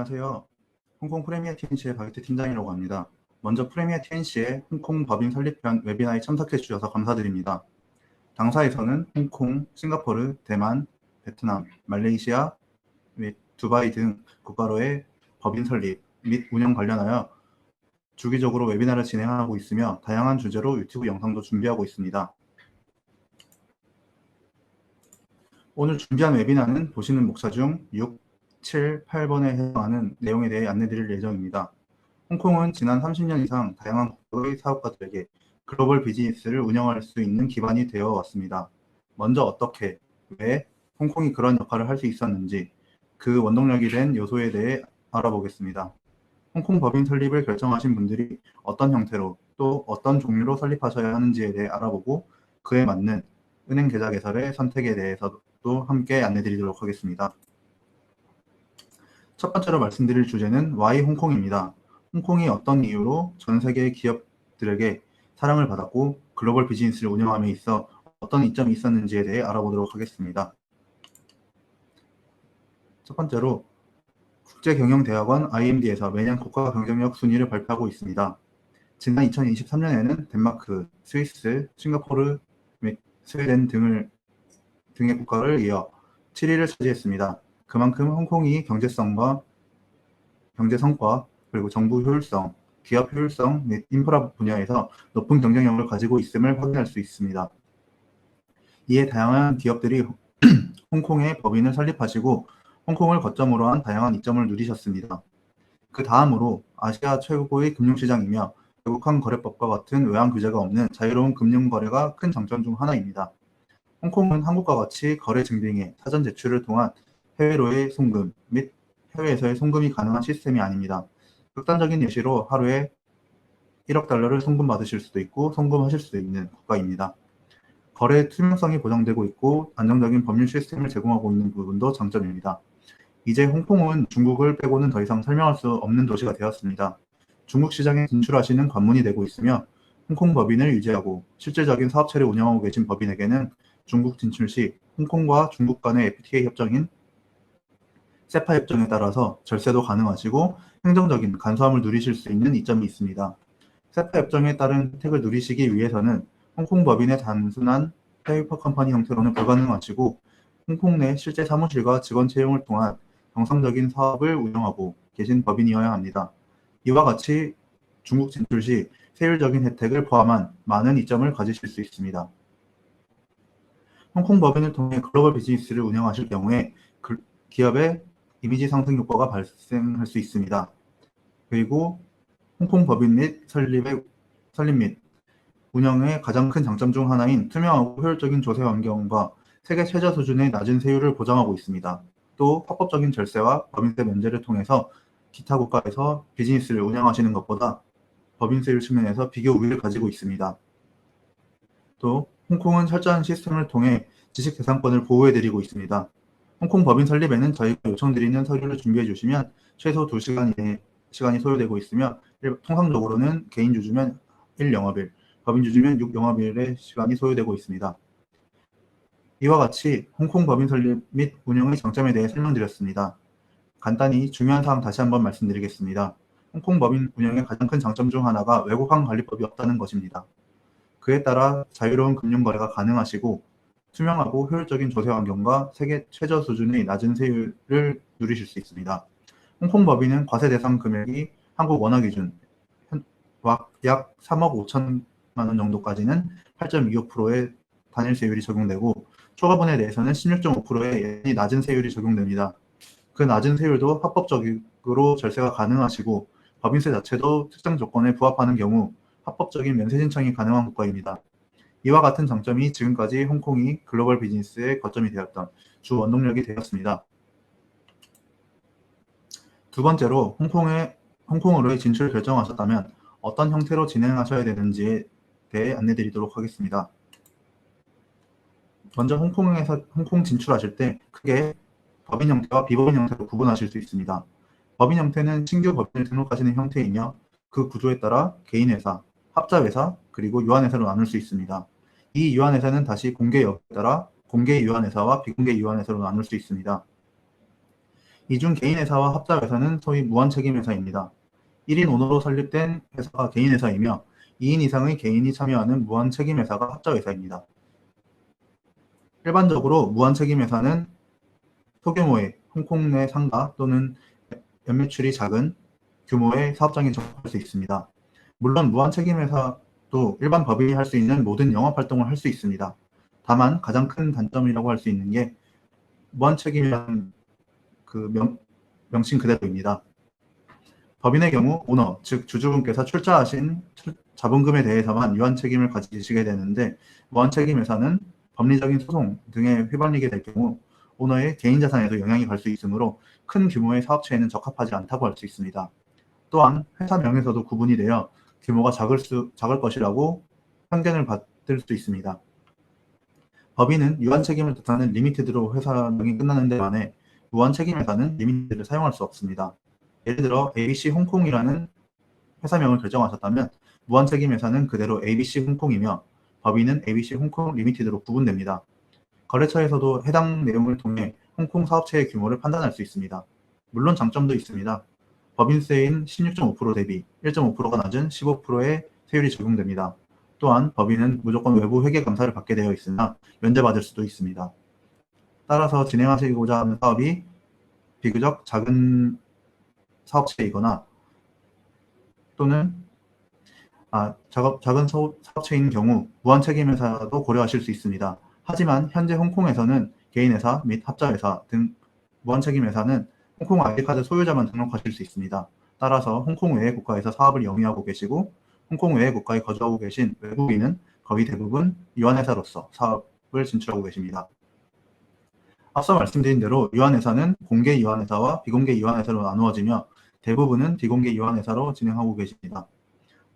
안녕하세요. 홍콩 프리미어 TNC의 박유태 팀장이라고 합니다. 먼저 프리미어 TNC의 홍콩 법인 설립편 웨비나에 참석해 주셔서 감사드립니다. 당사에서는 홍콩, 싱가포르, 대만, 베트남, 말레이시아 및 두바이 등 국가로의 법인 설립 및 운영 관련하여 주기적으로 웨비나를 진행하고 있으며 다양한 주제로 유튜브 영상도 준비하고 있습니다. 오늘 준비한 웨비나는 보시는 목차 중 6, 7, 8번에 해당하는 내용에 대해 안내드릴 예정입니다. 홍콩은 지난 30년 이상 다양한 국가의 사업가들에게 글로벌 비즈니스를 운영할 수 있는 기반이 되어 왔습니다. 먼저 어떻게, 왜 홍콩이 그런 역할을 할 수 있었는지 그 원동력이 된 요소에 대해 알아보겠습니다. 홍콩 법인 설립을 결정하신 분들이 어떤 형태로 또 어떤 종류로 설립하셔야 하는지에 대해 알아보고 그에 맞는 은행 계좌 개설의 선택에 대해서도 함께 안내드리도록 하겠습니다. 첫 번째로 말씀드릴 주제는 Why 홍콩입니다. 홍콩이 어떤 이유로 전 세계 기업들에게 사랑을 받았고 글로벌 비즈니스를 운영함에 있어 어떤 이점이 있었는지에 대해 알아보도록 하겠습니다. 첫 번째로 국제경영대학원 IMD에서 매년 국가 경쟁력 순위를 발표하고 있습니다. 지난 2023년에는 덴마크, 스위스, 싱가포르 및 스웨덴 등의 국가를 이어 7위를 차지했습니다. 그만큼 홍콩이 경제 성과, 그리고 정부 효율성, 기업 효율성 및 인프라 분야에서 높은 경쟁력을 가지고 있음을 확인할 수 있습니다. 이에 다양한 기업들이 홍콩에 법인을 설립하시고 홍콩을 거점으로 한 다양한 이점을 누리셨습니다. 그 다음으로 아시아 최고의 금융시장이며 외국환 거래법과 같은 외환 규제가 없는 자유로운 금융 거래가 큰 장점 중 하나입니다. 홍콩은 한국과 같이 거래 증빙에 사전 제출을 통한 해외로의 송금 및 해외에서의 송금이 가능한 시스템이 아닙니다. 극단적인 예시로 하루에 1억 달러를 송금받으실 수도 있고 송금하실 수도 있는 국가입니다. 거래 투명성이 보장되고 있고 안정적인 법률 시스템을 제공하고 있는 부분도 장점입니다. 이제 홍콩은 중국을 빼고는 더 이상 설명할 수 없는 도시가 되었습니다. 중국 시장에 진출하시는 관문이 되고 있으며 홍콩 법인을 유지하고 실질적인 사업체를 운영하고 계신 법인에게는 중국 진출 시 홍콩과 중국 간의 FTA 협정인 세파 협정에 따라서 절세도 가능하시고 행정적인 간소함을 누리실 수 있는 이점이 있습니다. 세파 협정에 따른 혜택을 누리시기 위해서는 홍콩 법인의 단순한 페이퍼 컴퍼니 형태로는 불가능하시고 홍콩 내 실제 사무실과 직원 채용을 통한 정상적인 사업을 운영하고 계신 법인이어야 합니다. 이와 같이 중국 진출 시 세율적인 혜택을 포함한 많은 이점을 가지실 수 있습니다. 홍콩 법인을 통해 글로벌 비즈니스를 운영하실 경우에 기업의 이미지 상승 효과가 발생할 수 있습니다. 그리고 홍콩 법인 및 설립 및 운영의 가장 큰 장점 중 하나인 투명하고 효율적인 조세 환경과 세계 최저 수준의 낮은 세율을 보장하고 있습니다. 또 합법적인 절세와 법인세 면제를 통해서 기타 국가에서 비즈니스를 운영하시는 것보다 법인세율 측면에서 비교 우위를 가지고 있습니다. 또 홍콩은 철저한 시스템을 통해 지식재산권을 보호해드리고 있습니다. 홍콩 법인 설립에는 저희가 요청드리는 서류를 준비해 주시면 최소 2시간 이내 시간이 소요되고 있으며 통상적으로는 개인 주주면 1영업일, 법인 주주면 6영업일의 시간이 소요되고 있습니다. 이와 같이 홍콩 법인 설립 및 운영의 장점에 대해 설명드렸습니다. 간단히 중요한 사항 다시 한번 말씀드리겠습니다. 홍콩 법인 운영의 가장 큰 장점 중 하나가 외국환 관리법이 없다는 것입니다. 그에 따라 자유로운 금융 거래가 가능하시고 투명하고 효율적인 조세 환경과 세계 최저 수준의 낮은 세율을 누리실 수 있습니다. 홍콩 법인은 과세 대상 금액이 한국 원화 기준 약 3억 5천만 원 정도까지는 8.25%의 단일 세율이 적용되고 초과분에 대해서는 16.5%의 낮은 세율이 적용됩니다. 그 낮은 세율도 합법적으로 절세가 가능하시고 법인세 자체도 특정 조건에 부합하는 경우 합법적인 면세 신청이 가능한 국가입니다. 이와 같은 장점이 지금까지 홍콩이 글로벌 비즈니스의 거점이 되었던 주 원동력이 되었습니다. 두 번째로 홍콩으로의 진출을 결정하셨다면 어떤 형태로 진행하셔야 되는지에 대해 안내드리도록 하겠습니다. 먼저 홍콩 진출하실 때 크게 법인 형태와 비법인 형태로 구분하실 수 있습니다. 법인 형태는 신규 법인을 등록하시는 형태이며 그 구조에 따라 개인회사, 합자회사, 그리고 유한회사로 나눌 수 있습니다. 이 유한회사는 다시 공개 여부에 따라 공개 유한회사와 비공개 유한회사로 나눌 수 있습니다. 이중 개인회사와 합자회사는 소위 무한책임회사입니다. 1인 오너로 설립된 회사가 개인회사이며 2인 이상의 개인이 참여하는 무한책임회사가 합자회사입니다. 일반적으로 무한책임회사는 소규모의 홍콩 내 상가 또는 연매출이 작은 규모의 사업장에 적합할 수 있습니다. 물론 무한책임회사도 일반 법인이 할 수 있는 모든 영업활동을 할 수 있습니다. 다만 가장 큰 단점이라고 할 수 있는 게 무한책임이라는 명칭 그대로입니다. 법인의 경우 오너, 즉 주주분께서 출자하신 자본금에 대해서만 유한 책임을 가지시게 되는데 무한책임회사는 법리적인 소송 등에 휘말리게 될 경우 오너의 개인자산에도 영향이 갈 수 있으므로 큰 규모의 사업체에는 적합하지 않다고 할 수 있습니다. 또한 회사명에서도 구분이 되어 규모가 작을 것이라고 편견을 받을 수 있습니다. 법인은 유한책임을 뜻하는 리미티드로 회사명이 끝나는 데 반해 무한책임회사는 리미티드를 사용할 수 없습니다. 예를 들어 ABC 홍콩이라는 회사명을 결정하셨다면 무한책임회사는 그대로 ABC 홍콩이며 법인은 ABC 홍콩 리미티드로 구분됩니다. 거래처에서도 해당 내용을 통해 홍콩 사업체의 규모를 판단할 수 있습니다. 물론 장점도 있습니다. 법인세인 16.5% 대비 1.5%가 낮은 15%의 세율이 적용됩니다. 또한 법인은 무조건 외부 회계감사를 받게 되어 있으나 면제받을 수도 있습니다. 따라서 진행하시고자 하는 사업이 비교적 작은 사업체이거나 또는 작은 사업체인 경우 무한책임회사도 고려하실 수 있습니다. 하지만 현재 홍콩에서는 개인회사 및 합자회사 등 무한책임회사는 홍콩 아이디카드 소유자만 등록하실 수 있습니다. 따라서 홍콩 외의 국가에서 사업을 영위하고 계시고 홍콩 외의 국가에 거주하고 계신 외국인은 거의 대부분 유한회사로서 사업을 진출하고 계십니다. 앞서 말씀드린 대로 유한회사는 공개 유한회사와 비공개 유한회사로 나누어지며 대부분은 비공개 유한회사로 진행하고 계십니다.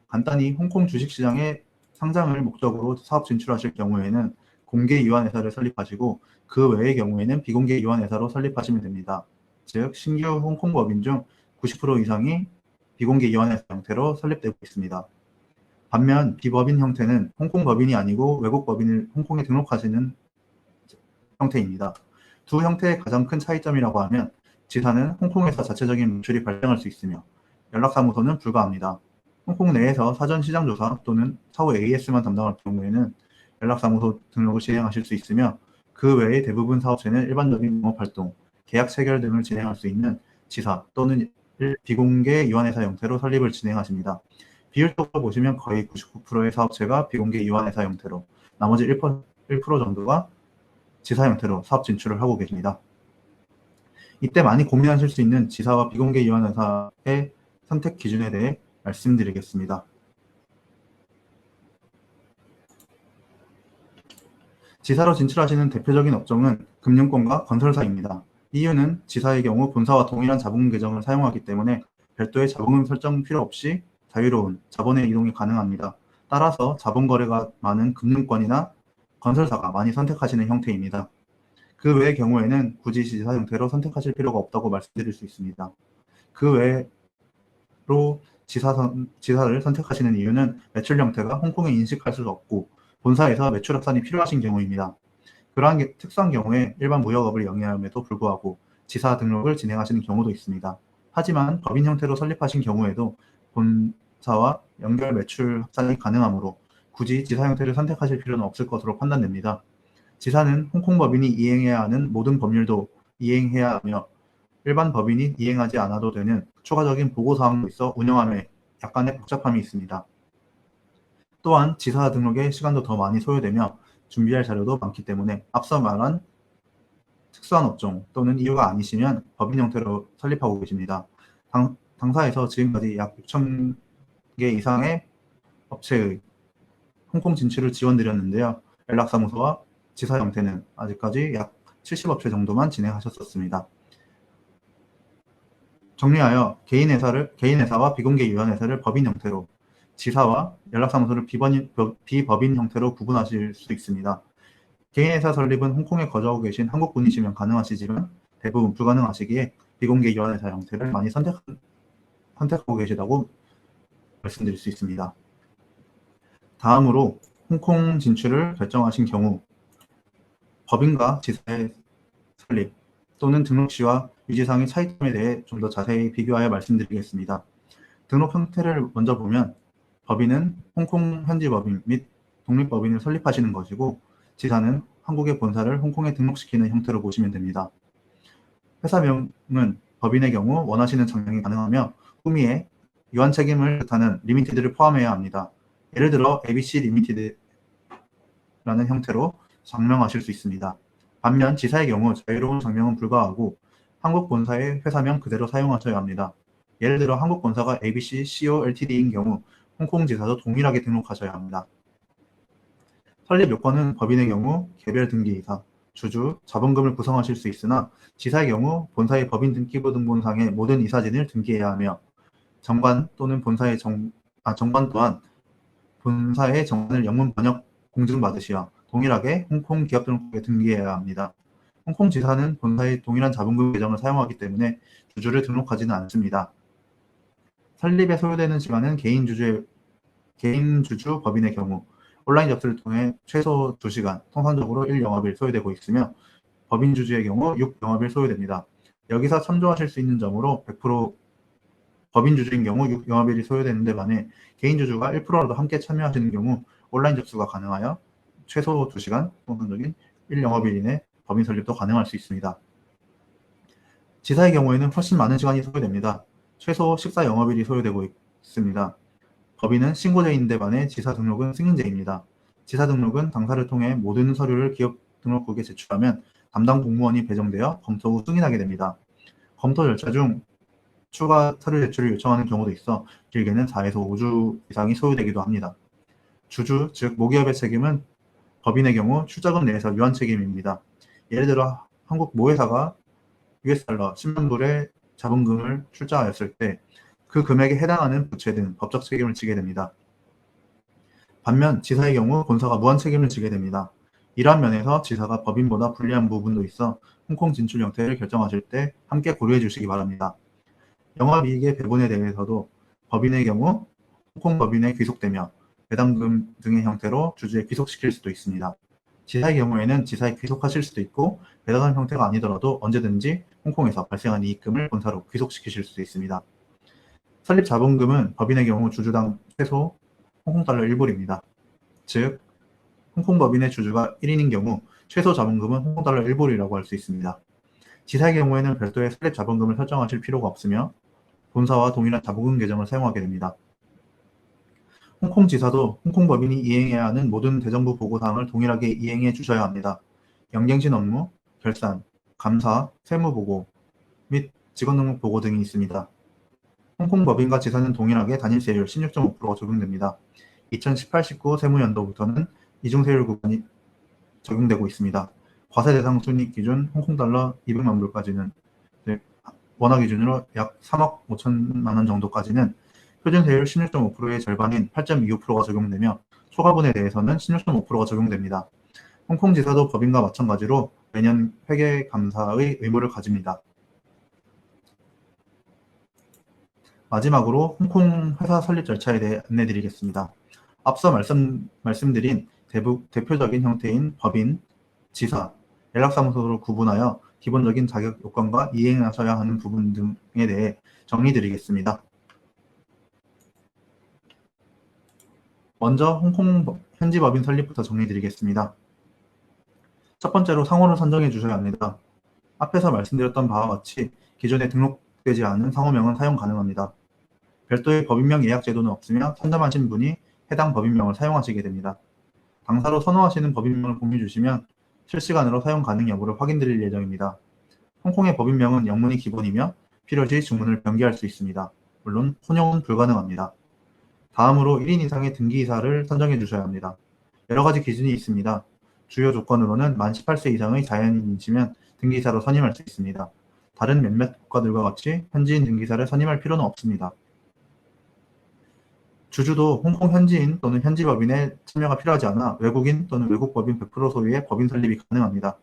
간단히 홍콩 주식시장에 상장을 목적으로 사업 진출하실 경우에는 공개 유한회사를 설립하시고 그 외의 경우에는 비공개 유한회사로 설립하시면 됩니다. 즉 신규 홍콩 법인 중 90% 이상이 비공개 유한회사 형태로 설립되고 있습니다. 반면 비법인 형태는 홍콩 법인이 아니고 외국 법인을 홍콩에 등록하시는 형태입니다. 두 형태의 가장 큰 차이점이라고 하면 지사는 홍콩에서 자체적인 매출이 발생할 수 있으며 연락사무소는 불가합니다. 홍콩 내에서 사전 시장조사 또는 사후 AS만 담당할 경우에는 연락사무소 등록을 진행하실 수 있으며 그 외의 대부분 사업체는 일반적인 영업활동, 계약 체결 등을 진행할 수 있는 지사 또는 비공개 유한회사 형태로 설립을 진행하십니다. 비율적으로 보시면 거의 99%의 사업체가 비공개 유한회사 형태로 나머지 1% 정도가 지사 형태로 사업 진출을 하고 계십니다. 이때 많이 고민하실 수 있는 지사와 비공개 유한회사의 선택 기준에 대해 말씀드리겠습니다. 지사로 진출하시는 대표적인 업종은 금융권과 건설사입니다. 이유는 지사의 경우 본사와 동일한 자본금 계정을 사용하기 때문에 별도의 자본금 설정 필요 없이 자유로운 자본의 이동이 가능합니다. 따라서 자본 거래가 많은 금융권이나 건설사가 많이 선택하시는 형태입니다. 그 외의 경우에는 굳이 지사 형태로 선택하실 필요가 없다고 말씀드릴 수 있습니다. 그 외로 지사를 선택하시는 이유는 매출 형태가 홍콩에 인식할 수 없고 본사에서 매출 확산이 필요하신 경우입니다. 그러한 특수한 경우에 일반 무역업을 영위함에도 불구하고 지사 등록을 진행하시는 경우도 있습니다. 하지만 법인 형태로 설립하신 경우에도 본사와 연결 매출 확산이 가능하므로 굳이 지사 형태를 선택하실 필요는 없을 것으로 판단됩니다. 지사는 홍콩 법인이 이행해야 하는 모든 법률도 이행해야 하며 일반 법인이 이행하지 않아도 되는 추가적인 보고사항도 있어 운영함에 약간의 복잡함이 있습니다. 또한 지사 등록에 시간도 더 많이 소요되며 준비할 자료도 많기 때문에 앞서 말한 특수한 업종 또는 이유가 아니시면 법인 형태로 설립하고 계십니다. 당사에서 지금까지 약 6,000개 이상의 업체의 홍콩 진출을 지원드렸는데요. 연락사무소와 지사 형태는 아직까지 약 70업체 정도만 진행하셨었습니다. 정리하여 개인회사와 비공개 유한회사를 법인 형태로, 지사와 연락사무소를 비법인 형태로 구분하실 수 있습니다. 개인회사 설립은 홍콩에 거주하고 계신 한국분이시면 가능하시지만 대부분 불가능하시기에 비공개 유한회사 형태를 많이 선택하고 계시다고 말씀드릴 수 있습니다. 다음으로 홍콩 진출을 결정하신 경우 법인과 지사의 설립, 또는 등록시와 유지사항의 차이점에 대해 좀 더 자세히 비교하여 말씀드리겠습니다. 등록 형태를 먼저 보면 법인은 홍콩 현지 법인 및 독립법인을 설립하시는 것이고 지사는 한국의 본사를 홍콩에 등록시키는 형태로 보시면 됩니다. 회사명은 법인의 경우 원하시는 장명이 가능하며 후미에 유한 책임을 뜻하는 리미티드를 포함해야 합니다. 예를 들어 ABC 리미티드라는 형태로 장명하실 수 있습니다. 반면 지사의 경우 자유로운 장명은 불가하고 한국 본사의 회사명 그대로 사용하셔야 합니다. 예를 들어 한국 본사가 ABC CO Ltd인 경우 홍콩 지사도 동일하게 등록하셔야 합니다. 설립 요건은 법인의 경우 개별 등기이사, 주주, 자본금을 구성하실 수 있으나 지사의 경우 본사의 법인 등기부등본상의 모든 이사진을 등기해야 하며 정관 또는 정관 또한 본사의 정관을 영문 번역 공증받으시어 동일하게 홍콩 기업등록부에 등기해야 합니다. 홍콩 지사는 본사의 동일한 자본금 계정을 사용하기 때문에 주주를 등록하지는 않습니다. 설립에 소요되는 시간은 개인 주주 법인의 경우 온라인 접수를 통해 최소 2시간, 통상적으로 1영업일 소요되고 있으며 법인 주주의 경우 6영업일 소요됩니다. 여기서 참조하실 수 있는 점으로 100% 법인 주주인 경우 6영업일이 소요되는데 반해 개인 주주가 1%라도 함께 참여하시는 경우 온라인 접수가 가능하여 최소 2시간, 통상적인 1영업일 이내 법인 설립도 가능할 수 있습니다. 지사의 경우에는 훨씬 많은 시간이 소요됩니다. 최소 14영업일이 소요되고 있습니다. 법인은 신고제인데 반해 지사 등록은 승인제입니다. 지사 등록은 당사를 통해 모든 서류를 기업 등록국에 제출하면 담당 공무원이 배정되어 검토 후 승인하게 됩니다. 검토 절차 중 추가 서류 제출을 요청하는 경우도 있어 길게는 4에서 5주 이상이 소요되기도 합니다. 주주, 즉 모기업의 책임은 법인의 경우 출자금 내에서 유한 책임입니다. 예를 들어 한국 모회사가 $10만 10만 불의 자본금을 출자하였을 때 그 금액에 해당하는 부채 등 법적 책임을 지게 됩니다. 반면 지사의 경우 본사가 무한 책임을 지게 됩니다. 이러한 면에서 지사가 법인보다 불리한 부분도 있어 홍콩 진출 형태를 결정하실 때 함께 고려해 주시기 바랍니다. 영업이익의 배분에 대해서도 법인의 경우 홍콩 법인에 귀속되며 배당금 등의 형태로 주주에 귀속시킬 수도 있습니다. 지사의 경우에는 지사에 귀속하실 수도 있고 배당금 형태가 아니더라도 언제든지 홍콩에서 발생한 이익금을 본사로 귀속시키실 수도 있습니다. 설립 자본금은 법인의 경우 주주당 최소 홍콩달러 1불입니다. 즉 홍콩 법인의 주주가 1인인 경우 최소 자본금은 홍콩달러 1불이라고 할 수 있습니다. 지사의 경우에는 별도의 설립 자본금을 설정하실 필요가 없으며 본사와 동일한 자본금 계정을 사용하게 됩니다. 홍콩 지사도 홍콩 법인이 이행해야 하는 모든 대정부 보고사항을 동일하게 이행해 주셔야 합니다. 영갱신 업무, 결산, 감사, 세무보고 및 직원등록 보고 등이 있습니다. 홍콩 법인과 지사는 동일하게 단일세율 16.5%가 적용됩니다. 2018-19 세무연도부터는 이중세율 구간이 적용되고 있습니다. 과세 대상 순이익 기준 홍콩달러 200만 불까지는 원화 기준으로 약 3억 5천만 원 정도까지는 표준세율 16.5%의 절반인 8.25%가 적용되며 초과분에 대해서는 16.5%가 적용됩니다. 홍콩 지사도 법인과 마찬가지로 매년 회계감사의 의무를 가집니다. 마지막으로 홍콩 회사 설립 절차에 대해 안내드리겠습니다. 앞서 말씀드린 대표적인 형태인 법인, 지사, 연락사무소로 구분하여 기본적인 자격 요건과 이행하셔야 하는 부분 등에 대해 정리드리겠습니다. 먼저 홍콩 현지 법인 설립부터 정리드리겠습니다. 첫 번째로 상호를 선정해 주셔야 합니다. 앞에서 말씀드렸던 바와 같이 기존에 등록되지 않은 상호명은 사용 가능합니다. 별도의 법인명 예약 제도는 없으며 선점하신 분이 해당 법인명을 사용하시게 됩니다. 당사로 선호하시는 법인명을 공유 주시면 실시간으로 사용 가능 여부를 확인드릴 예정입니다. 홍콩의 법인명은 영문이 기본이며 필요시 주문을 변기할 수 있습니다. 물론 혼용은 불가능합니다. 다음으로 1인 이상의 등기이사를 선정해 주셔야 합니다. 여러 가지 기준이 있습니다. 주요 조건으로는 만 18세 이상의 자연인이시면 등기이사로 선임할 수 있습니다. 다른 몇몇 국가들과 같이 현지인 등기사를 선임할 필요는 없습니다. 주주도 홍콩 현지인 또는 현지 법인의 참여가 필요하지 않아 외국인 또는 외국 법인 100% 소유의 법인 설립이 가능합니다.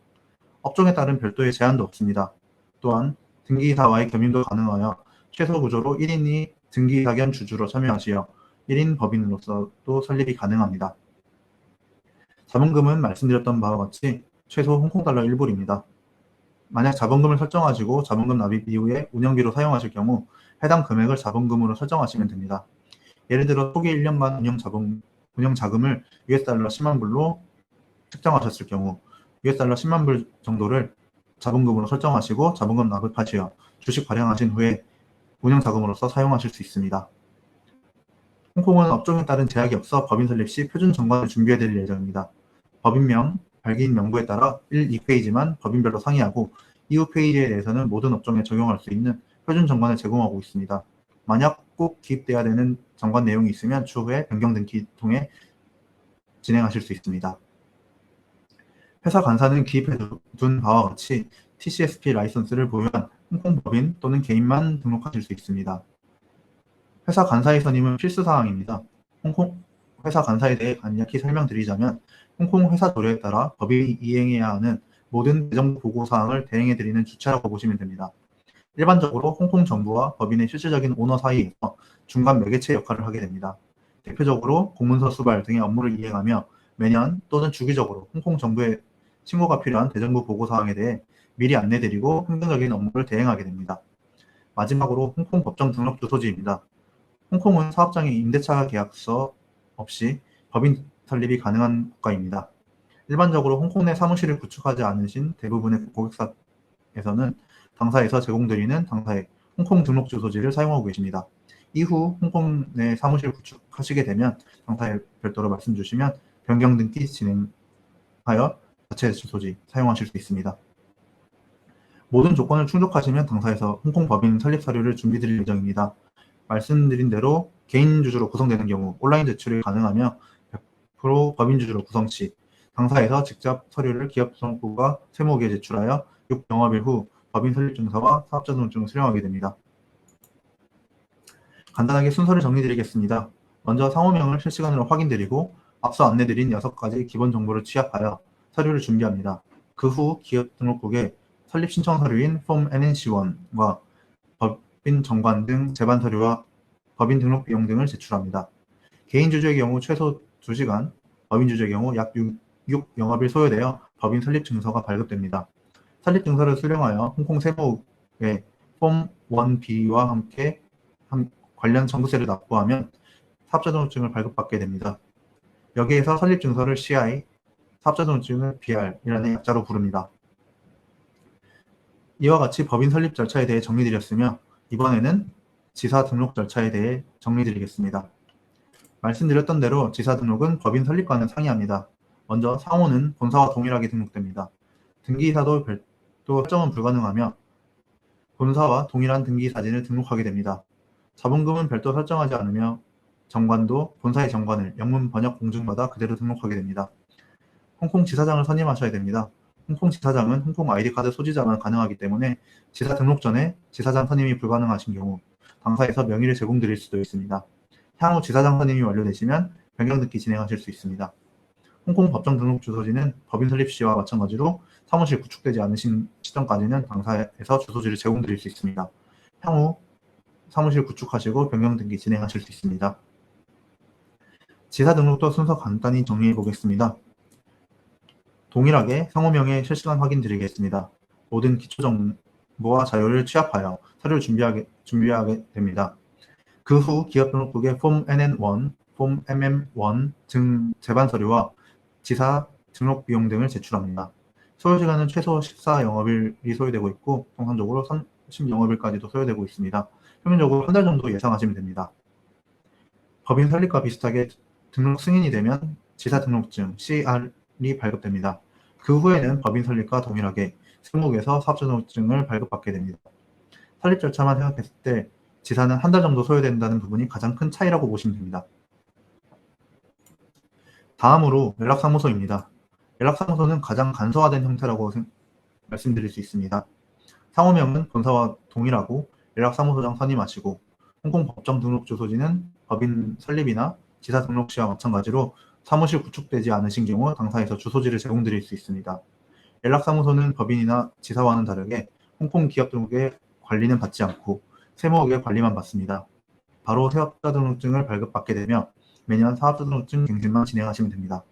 업종에 따른 별도의 제한도 없습니다. 또한 등기이사와의 겸임도 가능하여 최소 구조로 1인이 등기이사 겸 주주로 참여하시어 1인 법인으로서도 설립이 가능합니다. 자본금은 말씀드렸던 바와 같이 최소 홍콩달러 1불입니다. 만약 자본금을 설정하시고 자본금 납입 이후에 운영비로 사용하실 경우 해당 금액을 자본금으로 설정하시면 됩니다. 예를 들어 초기 1년간 운영 자금을 $10만 10불로 책정하셨을 경우 $10만 10만 불 정도를 자본금으로 설정하시고 자본금 납입하시어 주식 발행하신 후에 운영 자금으로서 사용하실 수 있습니다. 홍콩은 업종에 따른 제약이 없어 법인 설립 시 표준 정관을 준비해 드릴 예정입니다. 법인명, 발기인 명부에 따라 1, 2페이지만 법인별로 상이하고 이후 페이지에 대해서는 모든 업종에 적용할 수 있는 표준 정관을 제공하고 있습니다. 만약 꼭 기입돼야 되는 정관 내용이 있으면 추후에 변경 등기 통해 진행하실 수 있습니다. 회사 간사는 기입해 둔 바와 같이 TCSP 라이선스를 보유한 홍콩 법인 또는 개인만 등록하실 수 있습니다. 회사 간사의 선임은 필수사항입니다. 홍콩 회사 간사에 대해 간략히 설명드리자면 홍콩 회사 조례에 따라 법인이 이행해야 하는 모든 재정 보고사항을 대행해드리는 주체라고 보시면 됩니다. 일반적으로 홍콩 정부와 법인의 실질적인 오너 사이에서 중간 매개체 역할을 하게 됩니다. 대표적으로 공문서 수발 등의 업무를 이행하며 매년 또는 주기적으로 홍콩 정부에 신고가 필요한 대정부 보고사항에 대해 미리 안내드리고 행정적인 업무를 대행하게 됩니다. 마지막으로 홍콩 법정 등록 주소지입니다. 홍콩은 사업장의 임대차 계약서 없이 법인 설립이 가능한 국가입니다. 일반적으로 홍콩 내 사무실을 구축하지 않으신 대부분의 고객사에서는 당사에서 제공드리는 당사의 홍콩 등록 주소지를 사용하고 계십니다. 이후 홍콩 내 사무실 구축하시게 되면 당사에 별도로 말씀 주시면 변경 등기 진행하여 자체 주소지 사용하실 수 있습니다. 모든 조건을 충족하시면 당사에서 홍콩 법인 설립 서류를 준비 드릴 예정입니다. 말씀드린 대로 개인 주주로 구성되는 경우 온라인 제출이 가능하며 100% 법인 주주로 구성 시 당사에서 직접 서류를 기업등록부가 세무국에 제출하여 6영업일 후 법인 설립증서와 사업자 등록증을 수령하게 됩니다. 간단하게 순서를 정리드리겠습니다. 먼저 상호명을 실시간으로 확인드리고 앞서 안내드린 6가지 기본 정보를 취합하여 서류를 준비합니다. 그 후 기업등록국에 설립 신청 서류인 폼 NNC1과 법인 정관 등 제반 서류와 법인 등록 비용 등을 제출합니다. 개인 주주의 경우 최소 2시간, 법인 주주의 경우 약 6영업일 소요되어 법인 설립 증서가 발급됩니다. 설립 증서를 수령하여 홍콩 세무국에 폼 1B와 함께 관련 정부세를 납부하면 사업자 등록증을 발급받게 됩니다. 여기에서 설립 증서를 CI, 사업자 등록증을 BR이라는 약자로 부릅니다. 이와 같이 법인 설립 절차에 대해 정리드렸으며 이번에는 지사 등록 절차에 대해 정리드리겠습니다. 말씀드렸던 대로 지사 등록은 법인 설립과는 상이합니다. 먼저 상호는 본사와 동일하게 등록됩니다. 등기이사도 별도 설정은 불가능하며 본사와 동일한 등기 사진을 등록하게 됩니다. 자본금은 별도 설정하지 않으며 정관도 본사의 정관을 영문 번역 공증받아 그대로 등록하게 됩니다. 홍콩 지사장을 선임하셔야 됩니다. 홍콩 지사장은 홍콩 아이디카드 소지자만 가능하기 때문에 지사 등록 전에 지사장 선임이 불가능하신 경우 당사에서 명의를 제공드릴 수도 있습니다. 향후 지사장 선임이 완료되시면 변경 등기 진행하실 수 있습니다. 홍콩 법정 등록 주소지는 법인 설립 시와 마찬가지로 사무실 구축되지 않으신 시점까지는 당사에서 주소지를 제공드릴 수 있습니다. 향후 사무실 구축하시고 변경 등기 진행하실 수 있습니다. 지사 등록도 순서 간단히 정리해 보겠습니다. 동일하게 상호명의 실시간 확인 드리겠습니다. 모든 기초 정보와 자료를 취합하여 서류를 준비하게 됩니다. 그 후 기업등록국에 폼 NN1, 폼 MM1 등 제반 서류와 지사 등록 비용 등을 제출합니다. 소요시간은 최소 14영업일이 소요되고 있고 통상적으로 30영업일까지도 소요되고 있습니다. 평균적으로 한 달 정도 예상하시면 됩니다. 법인 설립과 비슷하게 등록 승인이 되면 지사 등록증 CR이 발급됩니다. 그 후에는 법인 설립과 동일하게 세무국에서 사업자 등록증을 발급받게 됩니다. 설립 절차만 생각했을 때 지사는 한 달 정도 소요된다는 부분이 가장 큰 차이라고 보시면 됩니다. 다음으로 연락사무소입니다. 연락사무소는 가장 간소화된 형태라고 말씀드릴 수 있습니다. 상호명은 본사와 동일하고 연락사무소장 선임하시고 홍콩 법정 등록 주소지는 법인 설립이나 지사 등록 시와 마찬가지로 사무실 구축되지 않으신 경우 당사에서 주소지를 제공드릴 수 있습니다. 연락사무소는 법인이나 지사와는 다르게 홍콩 기업 등록의 관리는 받지 않고 세무국의 관리만 받습니다. 바로 사업자 등록증을 발급받게 되며 매년 사업자 등록증 갱신만 진행하시면 됩니다.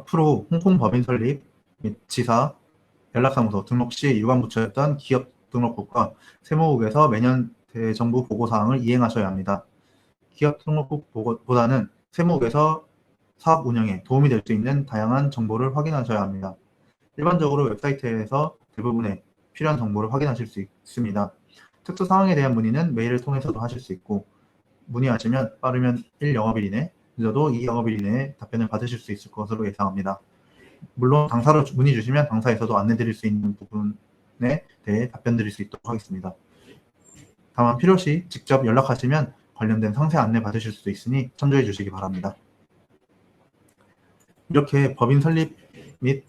앞으로 홍콩 법인 설립 및 지사, 연락사무소 등록 시 유관부처였던 기업 등록국과 세무국에서 매년 대정부 보고사항을 이행하셔야 합니다. 기업 등록국 보고보다는 세무국에서 사업 운영에 도움이 될 수 있는 다양한 정보를 확인하셔야 합니다. 일반적으로 웹사이트에서 대부분의 필요한 정보를 확인하실 수 있습니다. 특수 사항에 대한 문의는 메일을 통해서도 하실 수 있고, 문의하시면 빠르면 1영업일 이내, 늦어도 2영업일 이내에 답변을 받으실 수 있을 것으로 예상합니다. 물론 당사로 문의 주시면 당사에서도 안내드릴 수 있는 부분에 대해 답변 드릴 수 있도록 하겠습니다. 다만 필요시 직접 연락하시면 관련된 상세 안내 받으실 수도 있으니 참조해 주시기 바랍니다. 이렇게 법인 설립 및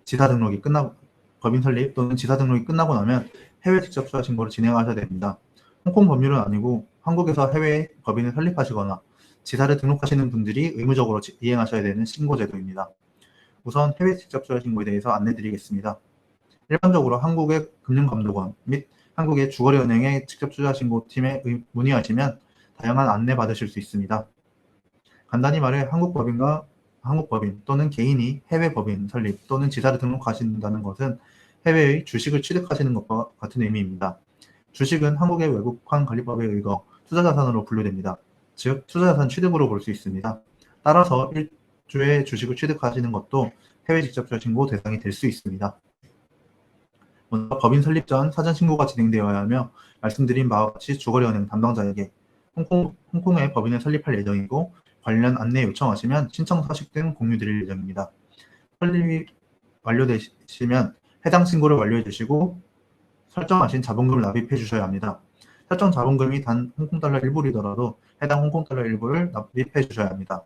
지사 등록이 끝나고 법인 설립 또는 지사 등록이 끝나고 나면 해외 직접 투자 신고를 진행하셔야 됩니다. 홍콩 법률은 아니고 한국에서 해외에 법인을 설립하시거나 지사를 등록하시는 분들이 의무적으로 이행하셔야 되는 신고제도입니다. 우선 해외 직접 투자 신고에 대해서 안내드리겠습니다. 일반적으로 한국의 금융감독원 및 한국의 주거래은행의 직접 투자 신고팀에 문의하시면 다양한 안내 받으실 수 있습니다. 간단히 말해 한국 법인 또는 개인이 해외 법인 설립 또는 지사를 등록하신다는 것은 해외의 주식을 취득하시는 것과 같은 의미입니다. 주식은 한국의 외국환 관리법에 의거 투자자산으로 분류됩니다. 즉 투자자산 취득으로 볼 수 있습니다. 따라서 일주의 주식을 취득하시는 것도 해외 직접 투자 신고 대상이 될 수 있습니다. 먼저 법인 설립 전 사전 신고가 진행되어야 하며 말씀드린 바와 같이 주거래은행 담당자에게 홍콩에 법인을 설립할 예정이고 관련 안내 요청하시면 신청 서식 등 공유드릴 예정입니다. 설립이 완료되시면 해당 신고를 완료해 주시고 설정하신 자본금을 납입해 주셔야 합니다. 설정 자본금이 단 홍콩달러 1불이더라도 해당 홍콩달러 1불을 납입해 주셔야 합니다.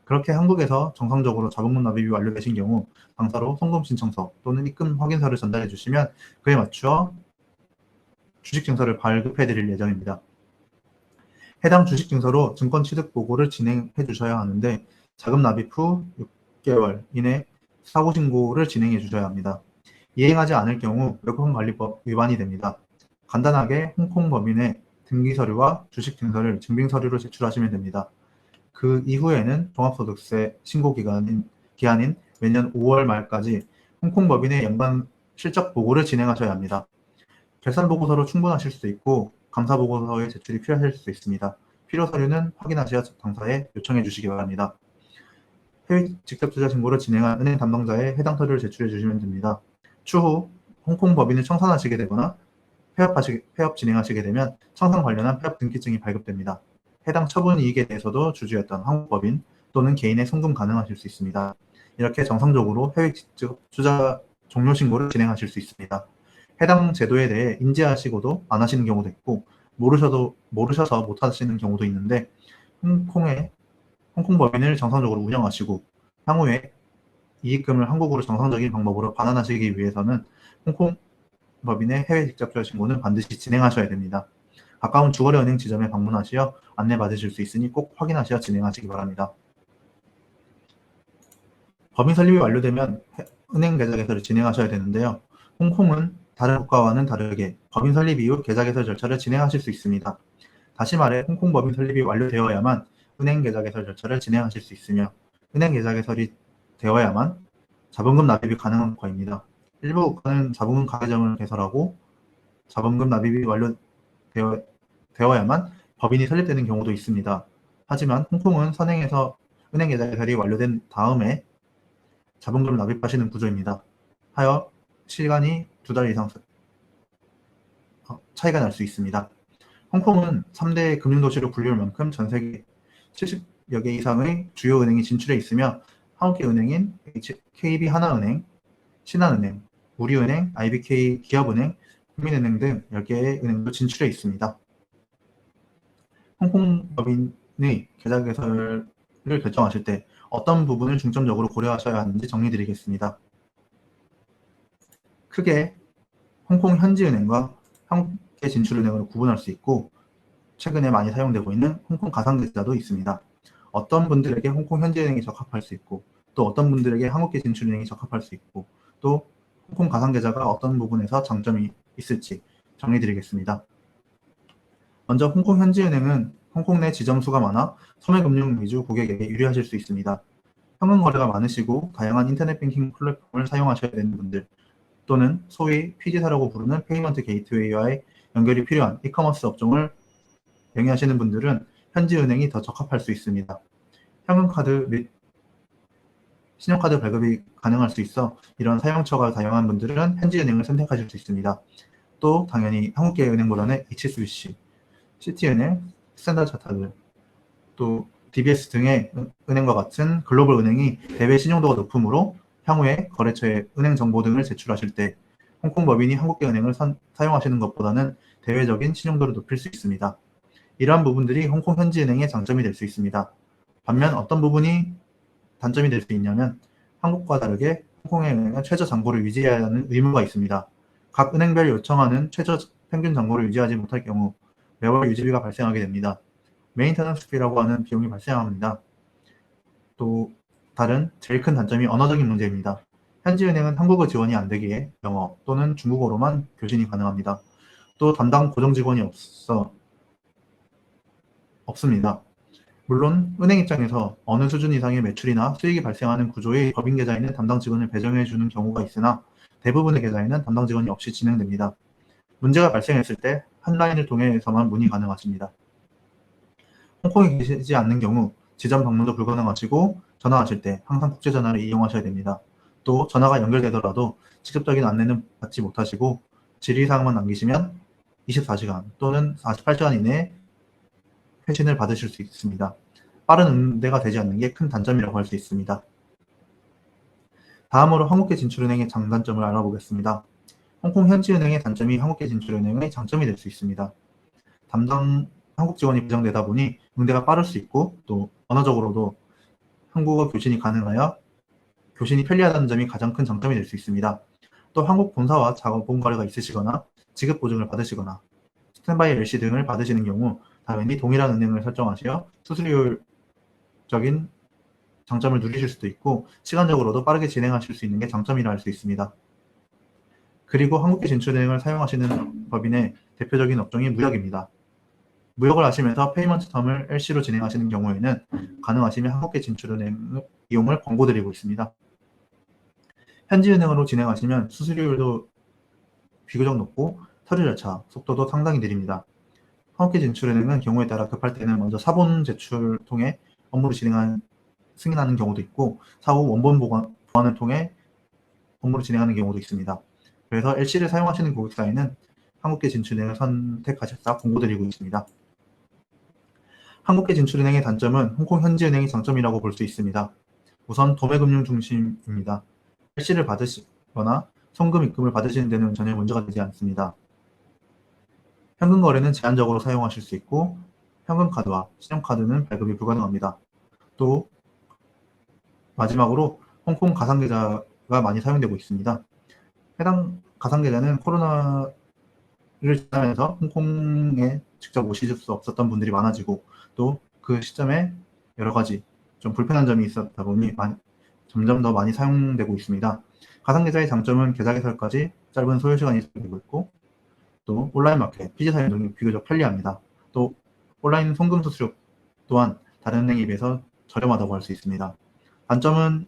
그렇게 한국에서 정상적으로 자본금 납입이 완료되신 경우 당사로 송금 신청서 또는 입금 확인서를 전달해 주시면 그에 맞추어 주식증서를 발급해 드릴 예정입니다. 해당 주식증서로 증권 취득 보고를 진행해 주셔야 하는데 자금 납입 후 6개월 이내 사고신고를 진행해 주셔야 합니다. 이행하지 않을 경우 외국환관리법 위반이 됩니다. 간단하게 홍콩 법인의 등기서류와 주식증서를 증빙서류로 제출하시면 됩니다. 그 이후에는 종합소득세 신고 기한인 매년 5월 말까지 홍콩 법인의 연간 실적 보고를 진행하셔야 합니다. 결산 보고서로 충분하실 수도 있고 감사 보고서의 제출이 필요하실 수도 있습니다. 필요 서류는 확인하시어 당사에 요청해 주시기 바랍니다. 해외 직접 투자 신고를 진행한 은행 담당자에 해당 서류를 제출해 주시면 됩니다. 추후 홍콩 법인을 청산하시게 되거나 폐업 진행하시게 되면 청산 관련한 폐업 등기증이 발급됩니다. 해당 처분 이익에 대해서도 주주였던 한국 법인 또는 개인의 송금 가능하실 수 있습니다. 이렇게 정상적으로 해외 직접 투자 종료 신고를 진행하실 수 있습니다. 해당 제도에 대해 인지하시고도 안 하시는 경우도 있고 모르셔서 못 하시는 경우도 있는데 홍콩 법인을 정상적으로 운영하시고 향후에 이익금을 한국으로 정상적인 방법으로 반환하시기 위해서는 홍콩 법인의 해외 직접 투자 신고는 반드시 진행하셔야 됩니다. 가까운 주거래은행 지점에 방문하시어 안내 받으실 수 있으니 꼭 확인하시어 진행하시기 바랍니다. 법인 설립이 완료되면 은행 계좌 개설을 진행하셔야 되는데요. 홍콩은 다른 국가와는 다르게 법인 설립 이후 계좌 개설 절차를 진행하실 수 있습니다. 다시 말해 홍콩 법인 설립이 완료되어야만 은행 계좌 개설 절차를 진행하실 수 있으며 은행 계좌 개설이 되어야만 자본금 납입이 가능한 국가입니다. 일부 국가는 자본금 가계정을 개설하고 자본금 납입이 완료되어야만 법인이 설립되는 경우도 있습니다. 하지만 홍콩은 선행에서 은행 계좌 개설이 완료된 다음에 자본금을 납입하시는 구조입니다. 하여 시간이 2달 이상 차이가 날 수 있습니다. 홍콩은 3대 금융도시로 불릴 만큼 전 세계 70여 개 이상의 주요 은행이 진출해 있으며 한국계 은행인 KB하나은행, 신한은행, 우리은행, IBK 기업은행, 국민은행 등 10개의 은행도 진출해 있습니다. 홍콩 법인의 계좌 개설을 결정하실 때 어떤 부분을 중점적으로 고려하셔야 하는지 정리드리겠습니다. 크게 홍콩 현지은행과 한국계 진출은행을 구분할 수 있고 최근에 많이 사용되고 있는 홍콩 가상계좌도 있습니다. 어떤 분들에게 홍콩 현지은행이 적합할 수 있고 또 어떤 분들에게 한국계 진출은행이 적합할 수 있고 또 홍콩 가상계좌가 어떤 부분에서 장점이 있을지 정리드리겠습니다. 먼저 홍콩 현지은행은 홍콩 내 지점수가 많아 소매금융 위주 고객에게 유리하실 수 있습니다. 현금 거래가 많으시고 다양한 인터넷 뱅킹 플랫폼을 사용하셔야 되는 분들, 또는 소위 PG사라고 부르는 페이먼트 게이트웨이와의 연결이 필요한 이커머스 업종을 영위하시는 분들은 현지은행이 더 적합할 수 있습니다. 현금카드 및 신용카드 발급이 가능할 수 있어 이런 사용처가 다양한 분들은 현지은행을 선택하실 수 있습니다. 또 당연히 한국계은행보다는 HSBC, 시티은행, 스탠다드차타드, 또 DBS 등의 은행과 같은 글로벌 은행이 대외 신용도가 높으므로 향후에 거래처에 은행 정보 등을 제출하실 때 홍콩 법인이 한국계은행을 사용하시는 것보다는 대외적인 신용도를 높일 수 있습니다. 이러한 부분들이 홍콩 현지은행의 장점이 될 수 있습니다. 반면 어떤 부분이 단점이 될 수 있냐면 한국과 다르게 홍콩의 은행은 최저 잔고를 유지해야 하는 의무가 있습니다. 각 은행별 요청하는 최저 평균 잔고를 유지하지 못할 경우 매월 유지비가 발생하게 됩니다. 메인터넌스 피라고 하는 비용이 발생합니다. 또 다른 제일 큰 단점이 언어적인 문제입니다. 현지은행은 한국어 지원이 안 되기에 영어 또는 중국어로만 교신이 가능합니다. 또 담당 고정 직원이 없습니다. 물론 은행 입장에서 어느 수준 이상의 매출이나 수익이 발생하는 구조의 법인 계좌에는 담당 직원을 배정해 주는 경우가 있으나 대부분의 계좌에는 담당 직원이 없이 진행됩니다. 문제가 발생했을 때 한라인을 통해서만 문의 가능하십니다. 홍콩에 계시지 않는 경우 지점 방문도 불가능하시고 전화하실 때 항상 국제전화를 이용하셔야 됩니다. 또 전화가 연결되더라도 직접적인 안내는 받지 못하시고 질의사항만 남기시면 24시간 또는 48시간 이내에 회신을 받으실 수 있습니다. 빠른 응대가 되지 않는 게 큰 단점이라고 할 수 있습니다. 다음으로 한국계 진출은행의 장단점을 알아보겠습니다. 홍콩 현지은행의 단점이 한국계 진출은행의 장점이 될 수 있습니다. 담당 한국 직원이 배정되다 보니 응대가 빠를 수 있고 또 언어적으로도 한국어 교신이 가능하여 교신이 편리하다는 점이 가장 큰 장점이 될 수 있습니다. 또 한국 본사와 자본 거래가 있으시거나 지급 보증을 받으시거나 스탠바이 LC 등을 받으시는 경우 당연히 동일한 은행을 설정하시어 수수료적인 장점을 누리실 수도 있고 시간적으로도 빠르게 진행하실 수 있는 게 장점이라 할 수 있습니다. 그리고 한국계 진출은행을 사용하시는 법인의 대표적인 업종이 무역입니다. 무역을 하시면서 페이먼트 텀을 LC로 진행하시는 경우에는 가능하시면 한국계 진출은행 이용을 권고드리고 있습니다. 현지은행으로 진행하시면 수수료율도 비교적 높고 서류 절차, 속도도 상당히 느립니다. 한국계 진출은행은 경우에 따라 급할 때는 먼저 사본 제출 통해 업무를 승인하는 경우도 있고 사후 원본 보완을 통해 업무를 진행하는 경우도 있습니다. 그래서 LC를 사용하시는 고객사에는 한국계 진출은행을 선택하셨다 권고드리고 있습니다. 한국계 진출은행의 단점은 홍콩 현지은행의 장점이라고 볼 수 있습니다. 우선 도매금융 중심입니다. LC를 받으시거나 송금 입금을 받으시는 데는 전혀 문제가 되지 않습니다. 현금 거래는 제한적으로 사용하실 수 있고 현금카드와 신용카드는 발급이 불가능합니다. 또 마지막으로 홍콩 가상계좌가 많이 사용되고 있습니다. 해당 가상계좌는 코로나를 지나면서 홍콩에 직접 오실 수 없었던 분들이 많아지고 또 그 시점에 여러 가지 좀 불편한 점이 있었다 보니 점점 더 많이 사용되고 있습니다. 가상계좌의 장점은 계좌 개설까지 짧은 소요 시간이 되고 있고 또 온라인 마켓, 피지 사용 등이 비교적 편리합니다. 또 온라인 송금 수수료 또한 다른 은행에 비해서 저렴하다고 할 수 있습니다. 단점은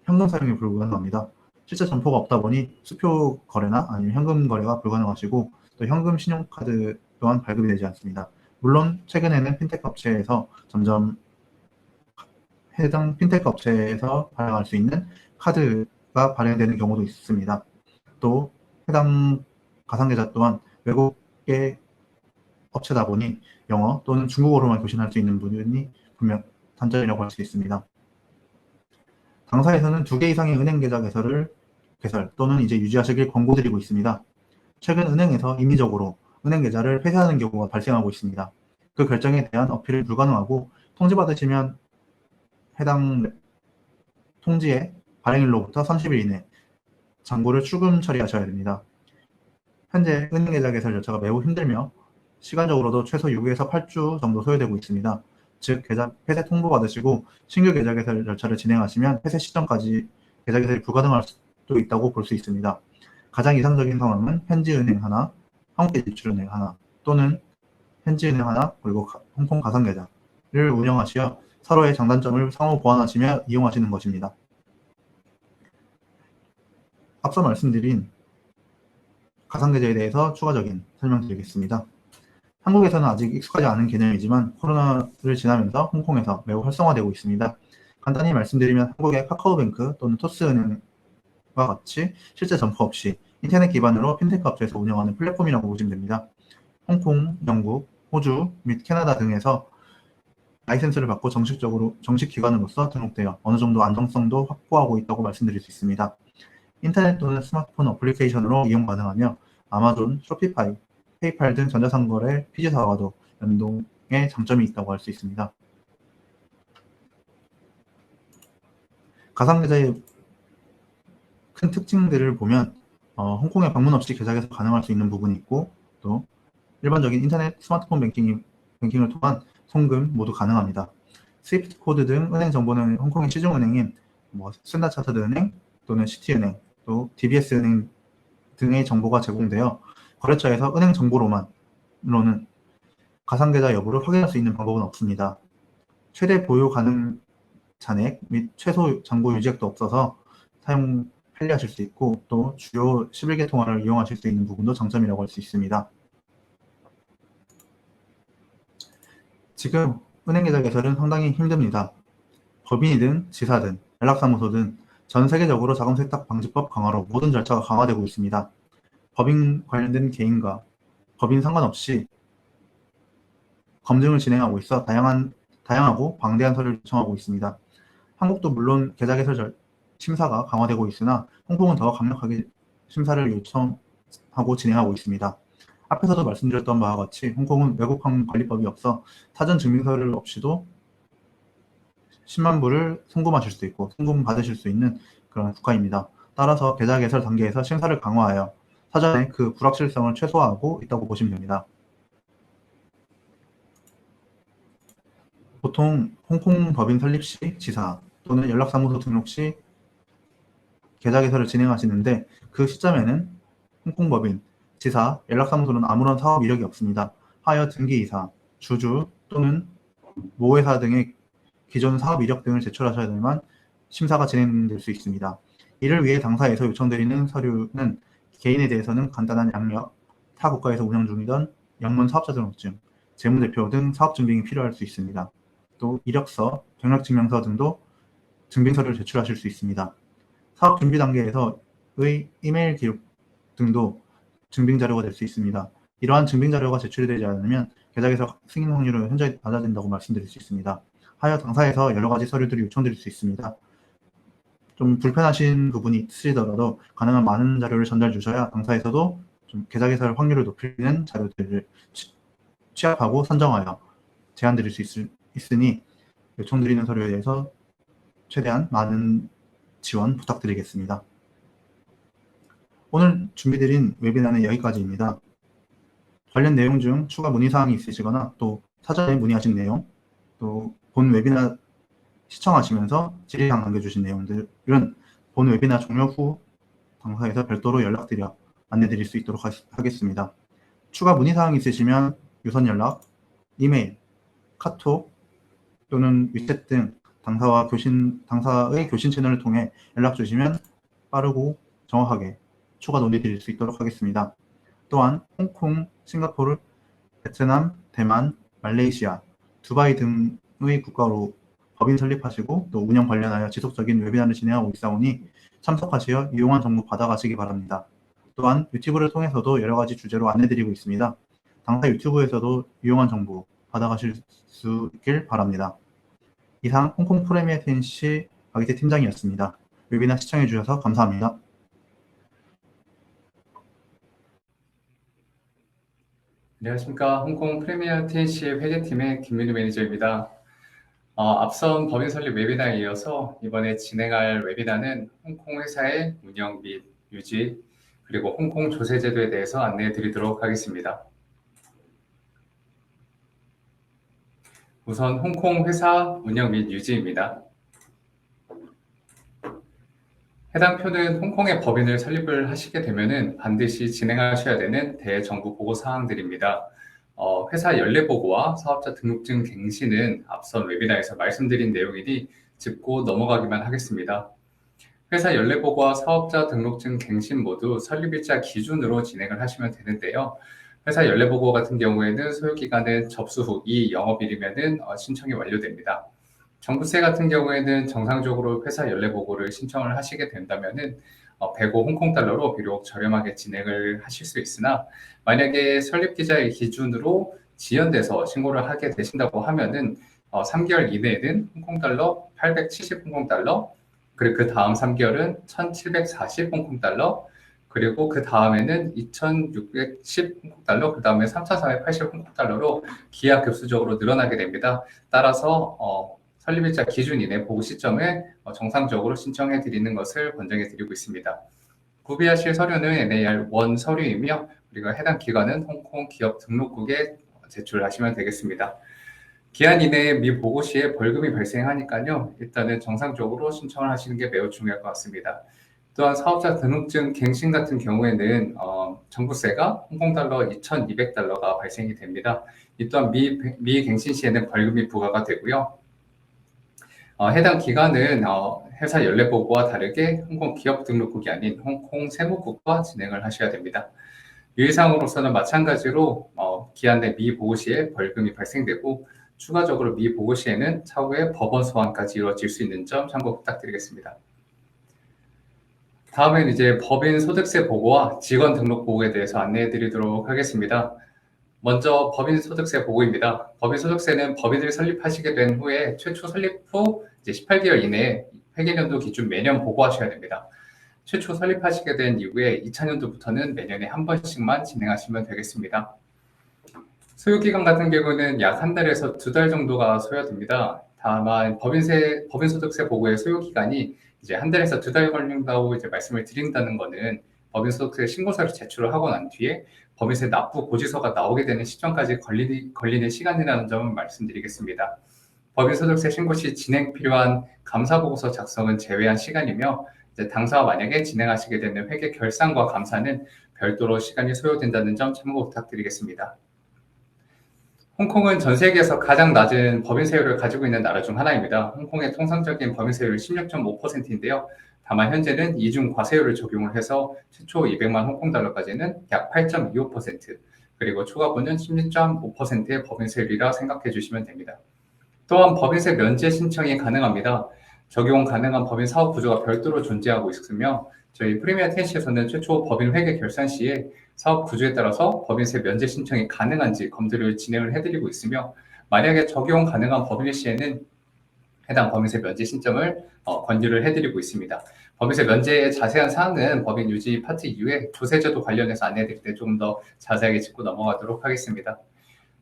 현금 사용이 불가능합니다. 실제 점포가 없다 보니 수표 거래나 아니면 현금 거래가 불가능하시고 또 현금 신용카드 또한 발급이 되지 않습니다. 물론 최근에는 핀테크 업체에서 점점 해당 핀테크 업체에서 발행할 수 있는 카드가 발행되는 경우도 있습니다. 또 해당 가상계좌 또한 외국의 업체다 보니 영어 또는 중국어로만 교신할 수 있는 부분이 분명 단점이라고 할 수 있습니다. 당사에서는 2개 이상의 은행 계좌 개설 또는 이제 유지하시길 권고드리고 있습니다. 최근 은행에서 임의적으로 은행 계좌를 폐쇄하는 경우가 발생하고 있습니다. 그 결정에 대한 어필을 불가능하고 통지받으시면 해당 통지의 발행일로부터 30일 이내 잔고를 출금 처리하셔야 됩니다. 현재 은행 계좌 개설 절차가 매우 힘들며 시간적으로도 최소 6에서 8주 정도 소요되고 있습니다. 즉 계좌 폐쇄 통보받으시고 신규 계좌 개설 절차를 진행하시면 폐쇄 시점까지 계좌 개설이 불가능할 수도 있다고 볼 수 있습니다. 가장 이상적인 상황은 현지은행 하나, 한국계 진출은행 하나 또는 현지은행 하나 그리고 홍콩 가상계좌를 운영하시어 서로의 장단점을 상호 보완하시며 이용하시는 것입니다. 앞서 말씀드린 가상계좌에 대해서 추가적인 설명드리겠습니다. 한국에서는 아직 익숙하지 않은 개념이지만 코로나를 지나면서 홍콩에서 매우 활성화되고 있습니다. 간단히 말씀드리면 한국의 카카오뱅크 또는 토스은행과 같이 실제 점포 없이 인터넷 기반으로 핀테크 업체에서 운영하는 플랫폼이라고 보시면 됩니다. 홍콩, 영국, 호주 및 캐나다 등에서 라이센스를 받고 정식 기관으로서 등록되어 어느 정도 안정성도 확보하고 있다고 말씀드릴 수 있습니다. 인터넷 또는 스마트폰 어플리케이션으로 이용 가능하며 아마존, 쇼피파이, 페이팔 등 전자상거래 피지사와도 연동의 장점이 있다고 할 수 있습니다. 가상계좌의 큰 특징들을 보면 홍콩에 방문 없이 계좌 개설 가능할 수 있는 부분이 있고 또 일반적인 인터넷 스마트폰 뱅킹을 통한 송금 모두 가능합니다. 스위프트 코드 등 은행 정보는 홍콩의 시중은행인 스탠다드 차터드 은행 또는 시티은행 또 DBS은행 등의 정보가 제공되어 거래처에서 은행 정보로는 가상계좌 여부를 확인할 수 있는 방법은 없습니다. 최대 보유 가능 잔액 및 최소 잔고 유지액도 없어서 사용 편리하실 수 있고 또 주요 11개 통화를 이용하실 수 있는 부분도 장점이라고 할 수 있습니다. 지금 은행계좌 개설은 상당히 힘듭니다. 법인이든 지사든 연락사무소든 전 세계적으로 자금 세탁 방지법 강화로 모든 절차가 강화되고 있습니다. 법인 관련된 개인과 법인 상관없이 검증을 진행하고 있어 다양하고 방대한 서류를 요청하고 있습니다. 한국도 물론 계좌 개설 심사가 강화되고 있으나 홍콩은 더 강력하게 심사를 요청하고 진행하고 있습니다. 앞에서도 말씀드렸던 바와 같이 홍콩은 외국환 관리법이 없어 사전 증빙서류 없이도 10만 불을 송금하실 수 있고 송금 받으실 수 있는 그런 국가입니다. 따라서 계좌 개설 단계에서 심사를 강화하여 사전에 그 불확실성을 최소화하고 있다고 보시면 됩니다. 보통 홍콩 법인 설립 시 지사 또는 연락사무소 등록 시 계좌 개설을 진행하시는데 그 시점에는 홍콩 법인, 지사, 연락사무소는 아무런 사업 이력이 없습니다. 하여 등기이사, 주주 또는 모회사 등의 기존 사업 이력 등을 제출하셔야만 심사가 진행될 수 있습니다. 이를 위해 당사에서 요청드리는 서류는 개인에 대해서는 간단한 양력, 타 국가에서 운영 중이던 영문 사업자 등록증, 재무대표 등 사업 증빙이 필요할 수 있습니다. 또 이력서, 경력증명서 등도 증빙서류를 제출하실 수 있습니다. 사업 준비 단계에서의 이메일 기록 등도 증빙 자료가 될 수 있습니다. 이러한 증빙 자료가 제출이 되지 않으면 계좌 개설 승인 확률은 현저히 낮아진다고 말씀드릴 수 있습니다. 하여 당사에서 여러 가지 서류들이 요청드릴 수 있습니다. 좀 불편하신 부분이 있으시더라도 가능한 많은 자료를 전달 주셔야 당사에서도 좀 계좌 개설 확률을 높이는 자료들을 취합하고 선정하여 제안 드릴 수 있으니 요청드리는 서류에 대해서 최대한 많은 지원 부탁드리겠습니다. 오늘 준비드린 웨비나는 여기까지입니다. 관련 내용 중 추가 문의사항이 있으시거나 또 사전에 문의하신 내용, 또 본 웨비나 시청하시면서 질의사항 남겨주신 내용들은 본 웨비나 종료 후 당사에서 별도로 연락드려 안내드릴 수 있도록 하겠습니다. 추가 문의사항이 있으시면 유선 연락, 이메일, 카톡 또는 위챗 등 당사의 교신 채널을 통해 연락 주시면 빠르고 정확하게 추가 논의 드릴 수 있도록 하겠습니다. 또한 홍콩, 싱가포르, 베트남, 대만, 말레이시아, 두바이 등의 국가로 법인 설립하시고 또 운영 관련하여 지속적인 웨비나를 진행하고 있사오니 참석하시어 유용한 정보 받아가시기 바랍니다. 또한 유튜브를 통해서도 여러 가지 주제로 안내드리고 있습니다. 당사 유튜브에서도 유용한 정보 받아가실 수 있길 바랍니다. 이상 홍콩 프리미어 TNC 박이태 팀장이었습니다. 웨비나 시청해주셔서 감사합니다. 안녕하십니까. 홍콩 프리미어 TNC의 회계팀의 김민우 매니저입니다. 앞선 법인 설립 웨비나에 이어서 이번에 진행할 웨비나는 홍콩 회사의 운영 및 유지, 그리고 홍콩 조세제도에 대해서 안내해 드리도록 하겠습니다. 우선 홍콩 회사 운영 및 유지입니다. 해당 표는 홍콩의 법인을 설립을 하시게 되면 반드시 진행하셔야 되는 대정부 보고 사항들입니다. 회사 연례 보고와 사업자 등록증 갱신은 앞선 웨비나에서 말씀드린 내용이니 짚고 넘어가기만 하겠습니다. 회사 연례 보고와 사업자 등록증 갱신 모두 설립일자 기준으로 진행을 하시면 되는데요. 회사 연례 보고 같은 경우에는 소요기간은 접수 후 2영업일이면 신청이 완료됩니다. 정부세 같은 경우에는 정상적으로 회사 연례 보고를 신청을 하시게 된다면은 105 홍콩 달러로 비록 저렴하게 진행을 하실 수 있으나 만약에 설립 기자의 기준으로 지연돼서 신고를 하게 되신다고 하면은 3개월 이내에는 홍콩 달러 870 홍콩 달러, 그리고 그 다음 3개월은 1740 홍콩 달러, 그리고 그 다음에는 2610 홍콩 달러, 그 다음에 3480 홍콩 달러로 기하급수적으로 늘어나게 됩니다. 따라서 설립일자 기준 이내 보고 시점에 정상적으로 신청해 드리는 것을 권장해 드리고 있습니다. 구비하실 서류는 NAR1 서류이며 우리가 해당 기관은 홍콩 기업 등록국에 제출하시면 되겠습니다. 기한 이내에 미보고 시에 벌금이 발생하니까요. 일단은 정상적으로 신청을 하시는 게 매우 중요할 것 같습니다. 또한 사업자 등록증 갱신 같은 경우에는 정부세가 홍콩 달러 2,200달러가 발생이 됩니다. 이 또한 미갱신 시에는 벌금이 부과가 되고요. 해당 기간은 회사 연례 보고와 다르게 홍콩 기업 등록국이 아닌 홍콩 세무국과 진행을 하셔야 됩니다. 유의사항으로서는 마찬가지로 기한 내 미보고 시에 벌금이 발생되고 추가적으로 미보고 시에는 차후에 법원 소환까지 이루어질 수 있는 점 참고 부탁드리겠습니다. 다음은 이제 법인 소득세 보고와 직원 등록 보고에 대해서 안내해 드리도록 하겠습니다. 먼저 법인 소득세 보고입니다. 법인 소득세는 법인을 설립하시게 된 후에 최초 설립 후 이제 18개월 이내에 회계연도 기준 매년 보고하셔야 됩니다. 최초 설립하시게 된 이후에 2000년도부터는 매년에 한 번씩만 진행하시면 되겠습니다. 소요기간 같은 경우는 약 한 달에서 2달 정도가 소요됩니다. 다만 법인소득세 보고의 소요기간이 이제 한 달에서 2달 걸린다고 이제 말씀을 드린다는 것은 법인소득세 신고서를 제출을 하고 난 뒤에 법인세 납부 고지서가 나오게 되는 시점까지 걸리는 시간이라는 점을 말씀드리겠습니다. 법인소득세 신고 시 진행 필요한 감사보고서 작성은 제외한 시간이며 이제 당사와 만약에 진행하시게 되는 회계 결산과 감사는 별도로 시간이 소요된다는 점 참고 부탁드리겠습니다. 홍콩은 전 세계에서 가장 낮은 법인세율을 가지고 있는 나라 중 하나입니다. 홍콩의 통상적인 법인세율은 16.5%인데요. 다만 현재는 이중 과세율을 적용을 해서 최초 200만 홍콩 달러까지는 약 8.25%, 그리고 초과분은 16.5%의 법인세율이라 생각해 주시면 됩니다. 또한 법인세 면제 신청이 가능합니다. 적용 가능한 법인 사업 구조가 별도로 존재하고 있으며 저희 프리미어 텐시에서는 최초 법인 회계 결산 시에 사업 구조에 따라서 법인세 면제 신청이 가능한지 검토를 진행을 해드리고 있으며 만약에 적용 가능한 법인의 시에는 해당 법인세 면제 신청을 권유를 해드리고 있습니다. 법인세 면제의 자세한 사항은 법인 유지 파트 이후에 조세제도 관련해서 안내드릴 때 조금 더 자세하게 짚고 넘어가도록 하겠습니다.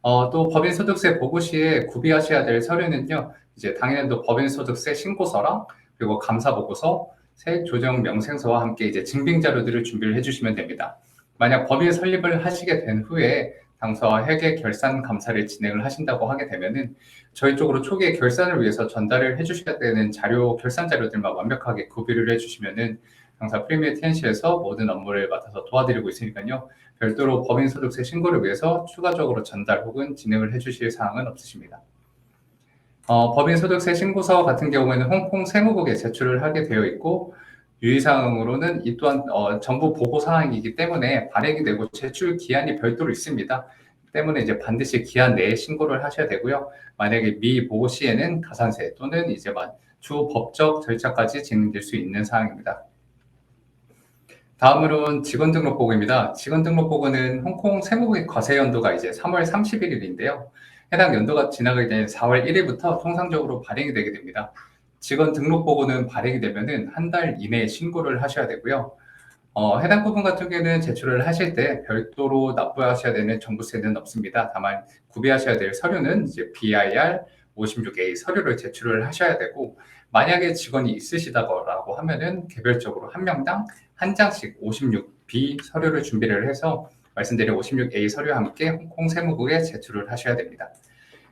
또 법인소득세 보고 시에 구비하셔야 될 서류는요, 이제 당연히도 법인소득세 신고서랑 그리고 감사보고서, 세액조정 명세서와 함께 이제 증빙 자료들을 준비를 해주시면 됩니다. 만약 법인 설립을 하시게 된 후에 당사와 회계 결산 감사를 진행을 하신다고 하게 되면은 저희 쪽으로 초기에 결산을 위해서 전달을 해주셔야 되는 결산 자료들만 완벽하게 구비를 해주시면은 당사 프리미어 TNC에서 모든 업무를 맡아서 도와드리고 있으니까요. 별도로 법인소득세 신고를 위해서 추가적으로 전달 혹은 진행을 해주실 사항은 없으십니다. 법인소득세 신고서 같은 경우에는 홍콩 세무국에 제출을 하게 되어 있고 유의사항으로는 이 또한 정부 보고 사항이기 때문에 발행이 되고 제출 기한이 별도로 있습니다. 때문에 이제 반드시 기한 내에 신고를 하셔야 되고요. 만약에 미보고 시에는 가산세 또는 이제 주 법적 절차까지 진행될 수 있는 사항입니다. 다음으로는 직원 등록 보고입니다. 직원 등록 보고는 홍콩 세무국의 과세 연도가 이제 3월 31일인데요. 해당 연도가 지나게 된 4월 1일부터 통상적으로 발행이 되게 됩니다. 직원 등록 보고는 발행이 되면은 한 달 이내에 신고를 하셔야 되고요. 해당 부분 같은 경우에는 제출을 하실 때 별도로 납부하셔야 되는 정부세는 없습니다. 다만 구비하셔야 될 서류는 이제 BIR 56A 서류를 제출을 하셔야 되고 만약에 직원이 있으시다고 하면은 개별적으로 한 명당 한 장씩 56B 서류를 준비를 해서 말씀드린 56A 서류와 함께 홍콩 세무국에 제출을 하셔야 됩니다.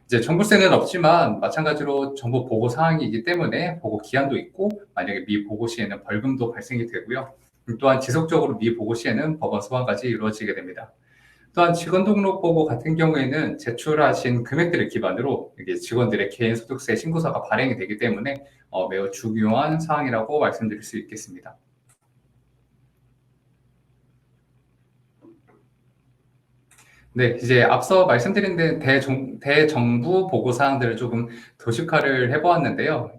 이제 정부세는 없지만 마찬가지로 정부 보고 사항이기 때문에 보고 기한도 있고 만약에 미보고 시에는 벌금도 발생이 되고요. 또한 지속적으로 미보고 시에는 법원 소환까지 이루어지게 됩니다. 또한 직원 등록 보고 같은 경우에는 제출하신 금액들을 기반으로 이게 직원들의 개인 소득세 신고서가 발행이 되기 때문에 매우 중요한 사항이라고 말씀드릴 수 있겠습니다. 네, 이제 앞서 말씀드린 대정부 보고 사항들을 조금 도식화를 해보았는데요.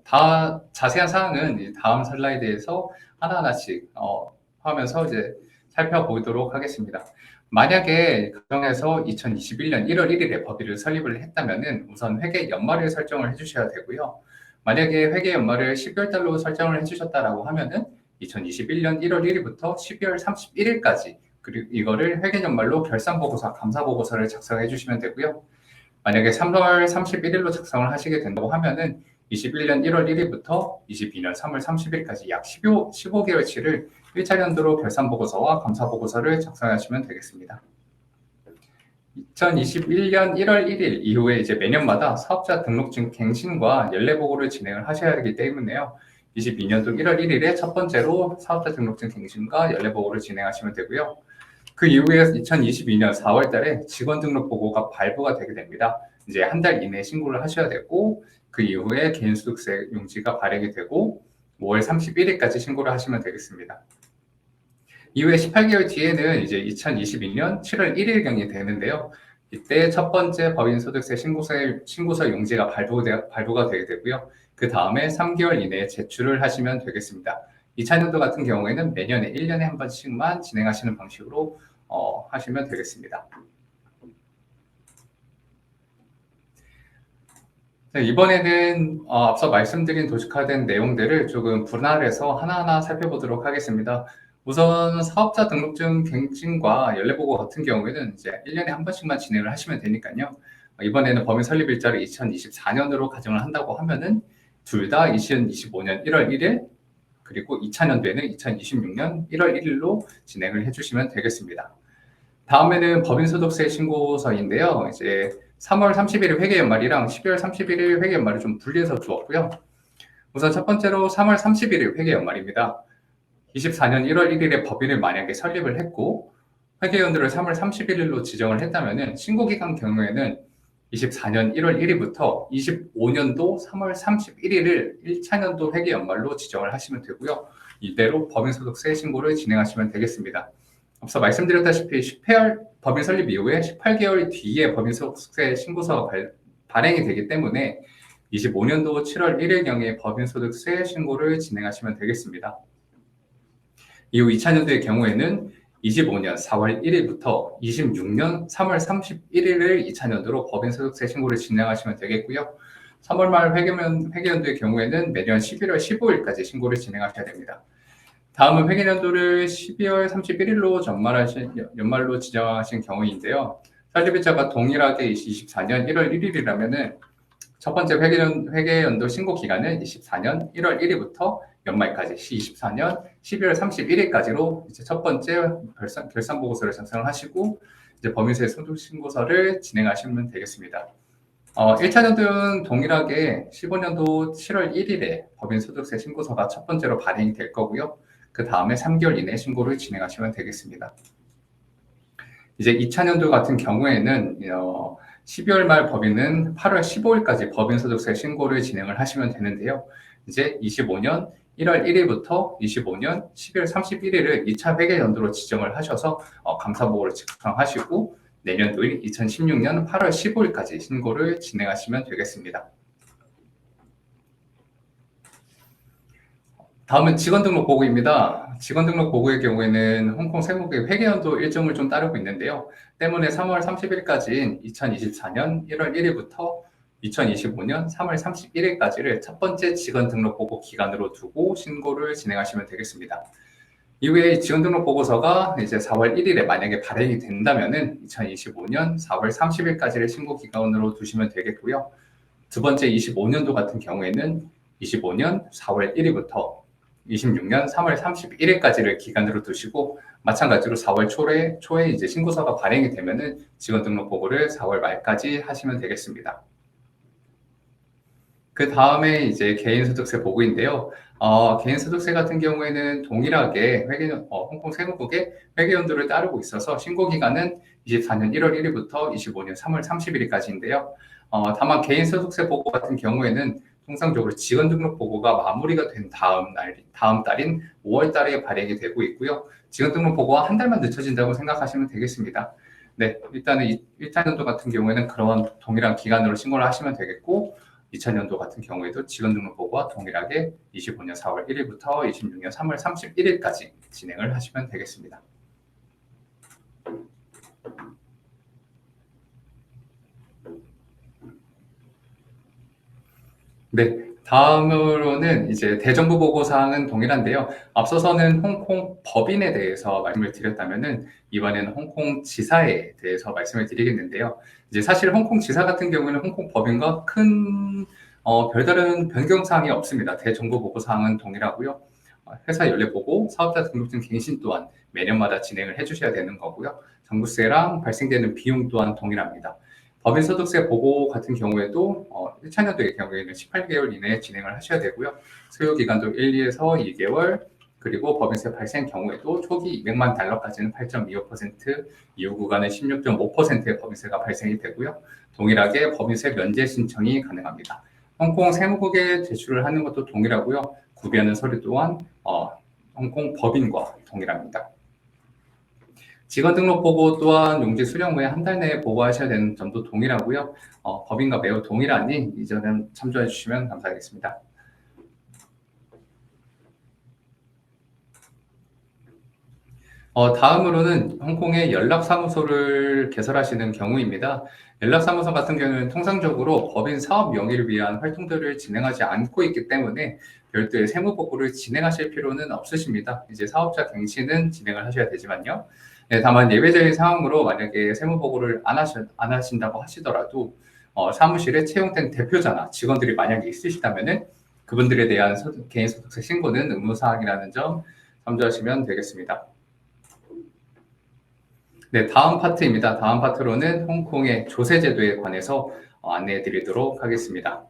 자세한 사항은 다음 슬라이드에서 하나하나씩 하면서 이제 살펴보도록 하겠습니다. 만약에 가정에서 2021년 1월 1일에 법인을 설립을 했다면은 우선 회계 연말을 설정을 해주셔야 되고요. 만약에 회계 연말을 12월 달로 설정을 해주셨다라고 하면은 2021년 1월 1일부터 12월 31일까지 그리고 이거를 회계연말로 결산보고서, 감사보고서를 작성해 주시면 되고요. 만약에 3월 31일로 작성을 하시게 된다고 하면은 21년 1월 1일부터 22년 3월 30일까지 약 15개월치를 1차 연도로 결산보고서와 감사보고서를 작성하시면 되겠습니다. 2021년 1월 1일 이후에 이제 매년마다 사업자 등록증 갱신과 연례보고를 진행을 하셔야 하기 때문에요. 22년도 1월 1일에 첫 번째로 사업자 등록증 갱신과 연례보고를 진행하시면 되고요. 그 이후에 2022년 4월 달에 직원 등록 보고가 발부가 되게 됩니다. 이제 한 달 이내에 신고를 하셔야 되고 그 이후에 개인소득세 용지가 발행이 되고 5월 31일까지 신고를 하시면 되겠습니다. 이후에 18개월 뒤에는 이제 2022년 7월 1일경이 되는데요. 이때 첫 번째 법인소득세 신고서 용지가 발부가 되게 되고요. 그 다음에 3개월 이내에 제출을 하시면 되겠습니다. 2차년도 같은 경우에는 매년에 1년에 한 번씩만 진행하시는 방식으로 하시면 되겠습니다. 네, 이번에는 앞서 말씀드린 도식화된 내용들을 조금 분할해서 하나하나 살펴보도록 하겠습니다. 우선 사업자 등록증 갱신과 연례보고 같은 경우에는 이제 1년에 한 번씩만 진행을 하시면 되니까요. 이번에는 법인 설립 일자를 2024년으로 가정을 한다고 하면은 둘 다 2025년 1월 1일 그리고 2차년도에는 2026년 1월 1일로 진행을 해주시면 되겠습니다. 다음에는 법인소득세 신고서인데요. 이제 3월 30일 회계연말이랑 12월 31일 회계연말을 좀 분리해서 주었고요. 우선 첫 번째로 3월 31일 회계연말입니다. 24년 1월 1일에 법인을 만약에 설립을 했고 회계연도를 3월 31일로 지정을 했다면은 신고기간 경우에는 24년 1월 1일부터 25년도 3월 31일을 1차년도 회계연말로 지정을 하시면 되고요. 이대로 법인소득세 신고를 진행하시면 되겠습니다. 앞서 말씀드렸다시피 법인 설립 이후에 18개월 뒤에 법인소득세 신고서가 발행이 되기 때문에 25년도 7월 1일경에 법인소득세 신고를 진행하시면 되겠습니다. 이후 2차년도의 경우에는 25년 4월 1일부터 26년 3월 31일을 2차년도로 법인소득세 신고를 진행하시면 되겠고요. 3월 말 회계연도의 경우에는 매년 11월 15일까지 신고를 진행하셔야 됩니다. 다음은 회계연도를 12월 31일로 연말로 지정하신 경우인데요. 설립일자가 동일하게 24년 1월 1일이라면은 첫 번째 회계연도 신고 기간은 24년 1월 1일부터 연말까지 24년 12월 31일까지로 이제 첫 번째 결산 보고서를 작성을 하시고 이제 법인세 소득 신고서를 진행하시면 되겠습니다. 1차년도는 동일하게 15년도 7월 1일에 법인소득세 신고서가 첫 번째로 발행이 될 거고요. 그 다음에 3개월 이내에 신고를 진행하시면 되겠습니다. 이제 2차년도 같은 경우에는 12월 말 법인은 8월 15일까지 법인소득세 신고를 진행을 하시면 되는데요. 이제 25년 1월 1일부터 25년 12월 31일을 2차 회계연도로 지정을 하셔서 감사보고를 작성하시고 내년도인 2016년 8월 15일까지 신고를 진행하시면 되겠습니다. 다음은 직원등록 보고입니다. 직원등록 보고의 경우에는 홍콩 세무국의 회계연도 일정을 좀 따르고 있는데요. 때문에 3월 30일까지인 2024년 1월 1일부터 2025년 3월 31일까지를 첫 번째 직원등록 보고 기간으로 두고 신고를 진행하시면 되겠습니다. 이후에 직원등록 보고서가 이제 4월 1일에 만약에 발행이 된다면은 2025년 4월 30일까지를 신고 기간으로 두시면 되겠고요. 두 번째 25년도 같은 경우에는 25년 4월 1일부터 26년 3월 31일까지를 기간으로 두시고 마찬가지로 4월 초에 이제 신고서가 발행이 되면은 직원등록 보고를 4월 말까지 하시면 되겠습니다. 그 다음에 이제 개인소득세 보고인데요. 개인소득세 같은 경우에는 동일하게 홍콩 세무국의 회계연도를 따르고 있어서 신고 기간은 24년 1월 1일부터 25년 3월 30일까지인데요. 다만 개인소득세 보고 같은 경우에는 통상적으로 직원 등록 보고가 마무리가 된 다음 달인 5월 달에 발행이 되고 있고요. 직원 등록 보고가 한 달만 늦춰진다고 생각하시면 되겠습니다. 네, 일단은 1차년도 같은 경우에는 그런 동일한 기간으로 신고를 하시면 되겠고, 2000년도 같은 경우에도 직원 등록 보고와 동일하게 25년 4월 1일부터 26년 3월 31일까지 진행을 하시면 되겠습니다. 네, 다음으로는 이제 대정부 보고 사항은 동일한데요. 앞서서는 홍콩 법인에 대해서 말씀을 드렸다면은 이번에는 홍콩 지사에 대해서 말씀을 드리겠는데요. 이제 사실 홍콩 지사 같은 경우에는 홍콩 법인과 큰 별다른 변경 사항이 없습니다. 대정부 보고 사항은 동일하고요. 회사 연례 보고, 사업자 등록증 갱신 또한 매년마다 진행을 해주셔야 되는 거고요. 정부세랑 발생되는 비용 또한 동일합니다. 법인소득세 보고 같은 경우에도 1차년도의 경우에는 18개월 이내에 진행을 하셔야 되고요. 소요기간도 1, 2에서 2개월, 그리고 법인세 발생 경우에도 초기 200만 달러까지는 8.25%, 이후 구간은 16.5%의 법인세가 발생이 되고요. 동일하게 법인세 면제 신청이 가능합니다. 홍콩 세무국에 제출을 하는 것도 동일하고요. 구비하는 서류 또한 홍콩 법인과 동일합니다. 직원 등록 보고 또한 용지 수령 후에 한 달 내에 보고하셔야 되는 점도 동일하고요. 법인과 매우 동일하니 이 점은 참조해 주시면 감사하겠습니다. 다음으로는 홍콩의 연락사무소를 개설하시는 경우입니다. 연락사무소 같은 경우는 통상적으로 법인 사업 명의를 위한 활동들을 진행하지 않고 있기 때문에 별도의 세무보고를 진행하실 필요는 없으십니다. 이제 사업자 갱신은 진행을 하셔야 되지만요. 네, 다만 예외적인 상황으로 만약에 세무보고를 안 하신다고 하시더라도 사무실에 채용된 대표자나 직원들이 만약에 있으시다면은 그분들에 대한 개인소득세 신고는 의무사항이라는 점 참조하시면 되겠습니다. 네, 다음 파트입니다. 다음 파트로는 홍콩의 조세제도에 관해서 안내해 드리도록 하겠습니다.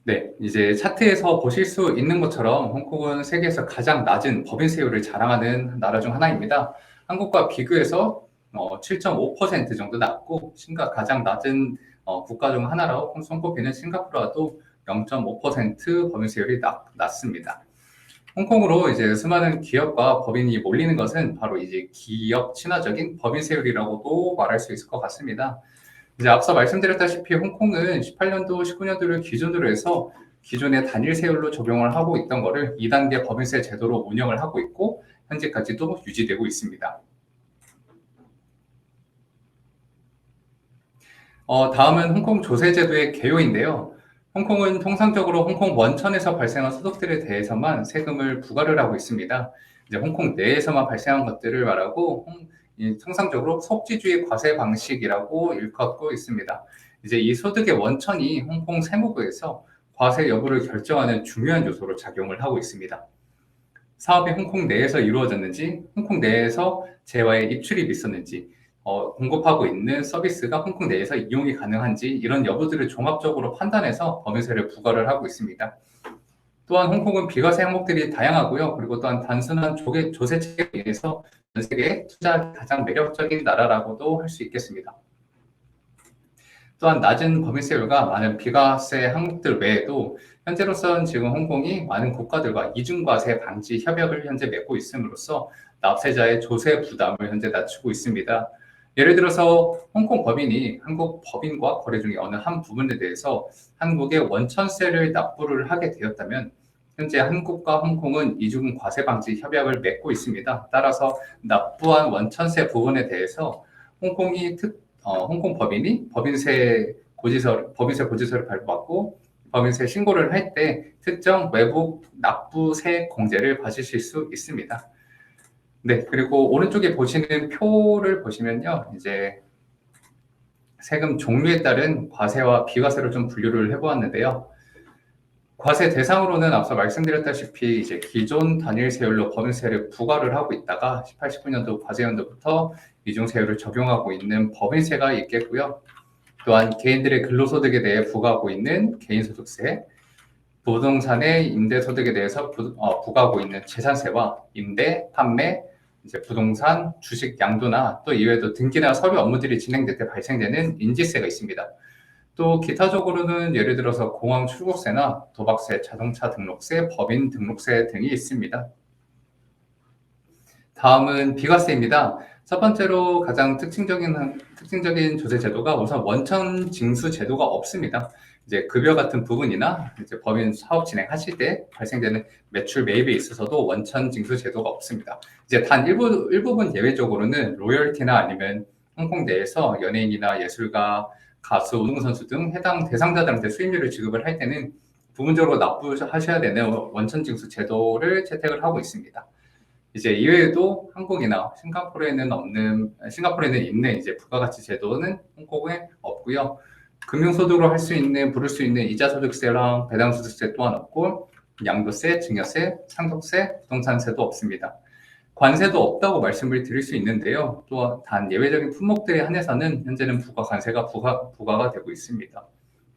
네, 이제 차트에서 보실 수 있는 것처럼 홍콩은 세계에서 가장 낮은 법인세율을 자랑하는 나라 중 하나입니다. 한국과 비교해서 7.5% 정도 낮고 가장 낮은 국가 중 하나로 손꼽히는 싱가포르와도 0.5% 법인세율이 낮습니다. 홍콩으로 이제 수많은 기업과 법인이 몰리는 것은 바로 이제 기업 친화적인 법인세율이라고도 말할 수 있을 것 같습니다. 이제 앞서 말씀드렸다시피 홍콩은 18년도, 19년도를 기준으로 해서 기존의 단일 세율로 적용을 하고 있던 거를 2단계 법인세 제도로 운영을 하고 있고 현재까지도 유지되고 있습니다. 다음은 홍콩 조세제도의 개요인데요. 홍콩은 통상적으로 홍콩 원천에서 발생한 소득들에 대해서만 세금을 부과를 하고 있습니다. 이제 홍콩 내에서만 발생한 것들을 말하고 통상적으로 속지주의 과세 방식이라고 일컫고 있습니다. 이제 이 소득의 원천이 홍콩 세무부에서 과세 여부를 결정하는 중요한 요소로 작용을 하고 있습니다. 사업이 홍콩 내에서 이루어졌는지, 홍콩 내에서 재화의 입출입이 있었는지, 공급하고 있는 서비스가 홍콩 내에서 이용이 가능한지 이런 여부들을 종합적으로 판단해서 법인세를 부과를 하고 있습니다. 또한 홍콩은 비과세 항목들이 다양하고요. 그리고 또한 단순한 조세 체계에 의해서 전 세계에 투자 가장 매력적인 나라라고도 할 수 있겠습니다. 또한 낮은 법인세율과 많은 비과세 항목들 외에도 현재로서는 지금 홍콩이 많은 국가들과 이중과세 방지 협약을 현재 맺고 있음으로써 납세자의 조세 부담을 현재 낮추고 있습니다. 예를 들어서 홍콩 법인이 한국 법인과 거래 중에 어느 한 부분에 대해서 한국에 원천세를 납부를 하게 되었다면 현재 한국과 홍콩은 이중 과세 방지 협약을 맺고 있습니다. 따라서 납부한 원천세 부분에 대해서 홍콩 법인이 법인세 고지서를 발부받고 법인세 신고를 할 때 특정 외부 납부세 공제를 받으실 수 있습니다. 네, 그리고 오른쪽에 보시는 표를 보시면요, 이제 세금 종류에 따른 과세와 비과세를 좀 분류를 해보았는데요. 과세 대상으로는 앞서 말씀드렸다시피 이제 기존 단일 세율로 법인세를 부과를 하고 있다가 18, 19년도 과세연도부터 이중세율을 적용하고 있는 법인세가 있겠고요. 또한 개인들의 근로소득에 대해 부과하고 있는 개인소득세, 부동산의 임대소득에 대해서 부과하고 있는 재산세와 임대, 판매, 이제 부동산, 주식 양도나 또 이외에도 등기나 서류 업무들이 진행될 때 발생되는 인지세가 있습니다. 또 기타적으로는 예를 들어서 공항 출국세나 도박세, 자동차 등록세, 법인 등록세 등이 있습니다. 다음은 비과세입니다. 첫 번째로 가장 특징적인 조세 제도가 우선 원천 징수 제도가 없습니다. 이제 급여 같은 부분이나 이제 법인 사업 진행하실 때 발생되는 매출 매입에 있어서도 원천 징수 제도가 없습니다. 이제 단 일부분 예외적으로는 로열티나 아니면 홍콩 내에서 연예인이나 예술가, 가수, 운동선수 등 해당 대상자들한테 수임료를 지급을 할 때는 부분적으로 납부하셔야 되는 원천 징수 제도를 채택을 하고 있습니다. 이제 이외에도 한국이나 싱가포르에는 있는 이제 부가가치 제도는 홍콩에 없고요. 금융소득으로 부를 수 있는 이자소득세랑 배당소득세 또한 없고, 양도세, 증여세, 상속세, 부동산세도 없습니다. 관세도 없다고 말씀을 드릴 수 있는데요. 또 단 예외적인 품목들에 한해서는 현재는 부가관세가 부과가 되고 있습니다.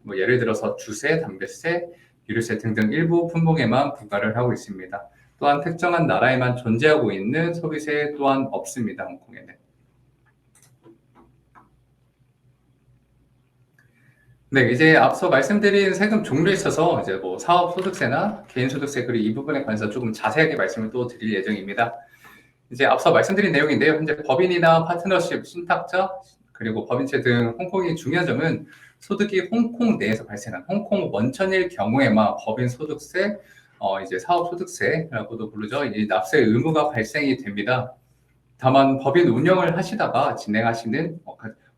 뭐 예를 들어서 주세, 담배세, 유류세 등등 일부 품목에만 부과를 하고 있습니다. 또한 특정한 나라에만 존재하고 있는 소비세 또한 없습니다. 홍콩에는. 네, 이제 앞서 말씀드린 세금 종류에 있어서 이제 뭐 사업소득세나 개인소득세 그리고 이 부분에 관해서 조금 자세하게 말씀을 또 드릴 예정입니다. 이제 앞서 말씀드린 내용인데요. 현재 법인이나 파트너십, 신탁자, 그리고 법인체 등 홍콩이 중요한 점은 소득이 홍콩 내에서 발생한 홍콩 원천일 경우에만 법인 소득세, 이제 사업 소득세라고도 부르죠. 이 납세 의무가 발생이 됩니다. 다만 법인 운영을 하시다가 진행하시는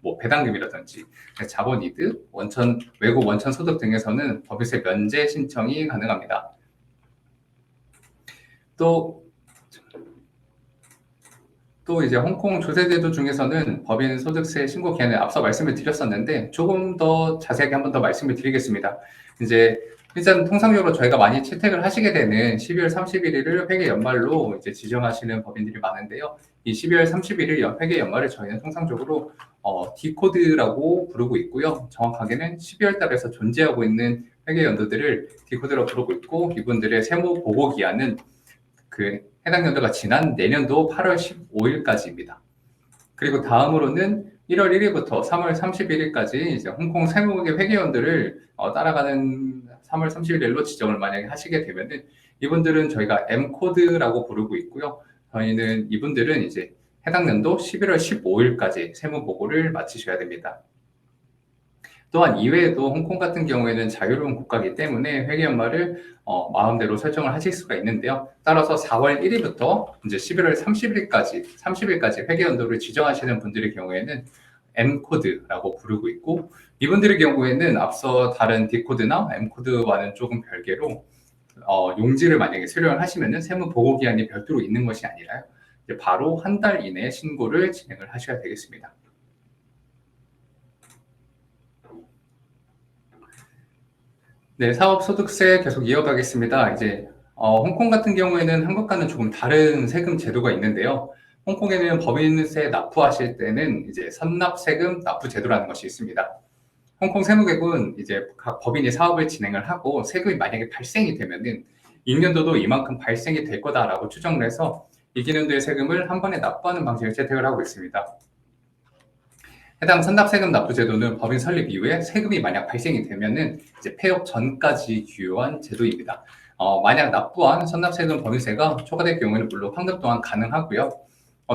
뭐 배당금이라든지 자본이득, 외국 원천 소득 등에서는 법인세 면제 신청이 가능합니다. 또 이제 홍콩 조세제도 중에서는 법인 소득세 신고 기한을 앞서 말씀을 드렸었는데 조금 더 자세하게 한 번 더 말씀을 드리겠습니다. 이제 일단 통상적으로 저희가 많이 채택을 하시게 되는 12월 31일을 회계 연말로 이제 지정하시는 법인들이 많은데요. 이 12월 31일 회계 연말을 저희는 통상적으로 D코드라고 부르고 있고요. 정확하게는 12월 달에서 존재하고 있는 회계 연도들을 D코드라고 부르고 있고, 이분들의 세무 보고 기한은 해당 연도가 지난 내년도 8월 15일까지입니다. 그리고 다음으로는 1월 1일부터 3월 31일까지 이제 홍콩 세무국의 회계연도를 따라가는 3월 31일로 지정을 만약에 하시게 되면은 이분들은 저희가 M코드라고 부르고 있고요. 이분들은 이제 해당 연도 11월 15일까지 세무 보고를 마치셔야 됩니다. 또한 이외에도 홍콩 같은 경우에는 자유로운 국가이기 때문에 회계 연말을 마음대로 설정을 하실 수가 있는데요. 따라서 4월 1일부터 이제 11월 30일까지 회계 연도를 지정하시는 분들의 경우에는 N코드라고 부르고 있고, 이분들의 경우에는 앞서 다른 D코드나 M코드와는 조금 별개로 용지를 만약에 수령을 하시면은 세무 보고 기한이 별도로 있는 것이 아니라요. 이제 바로 한 달 이내에 신고를 진행을 하셔야 되겠습니다. 네, 사업소득세 계속 이어가겠습니다. 이제 홍콩 같은 경우에는 한국과는 조금 다른 세금 제도가 있는데요. 홍콩에는 법인세 납부하실 때는 이제 선납세금 납부 제도라는 것이 있습니다. 홍콩 세무局은 이제 각 법인이 사업을 진행을 하고 세금이 만약에 발생이 되면은 이년도도 이만큼 발생이 될 거다라고 추정을 해서 이기년도의 세금을 한 번에 납부하는 방식을 채택을 하고 있습니다. 해당 선납세금 납부 제도는 법인 설립 이후에 세금이 만약 발생이 되면은 이제 폐업 전까지 유효한 제도입니다. 만약 납부한 선납세금 법인세가 초과될 경우에는 물론 환급 또한 가능하고요.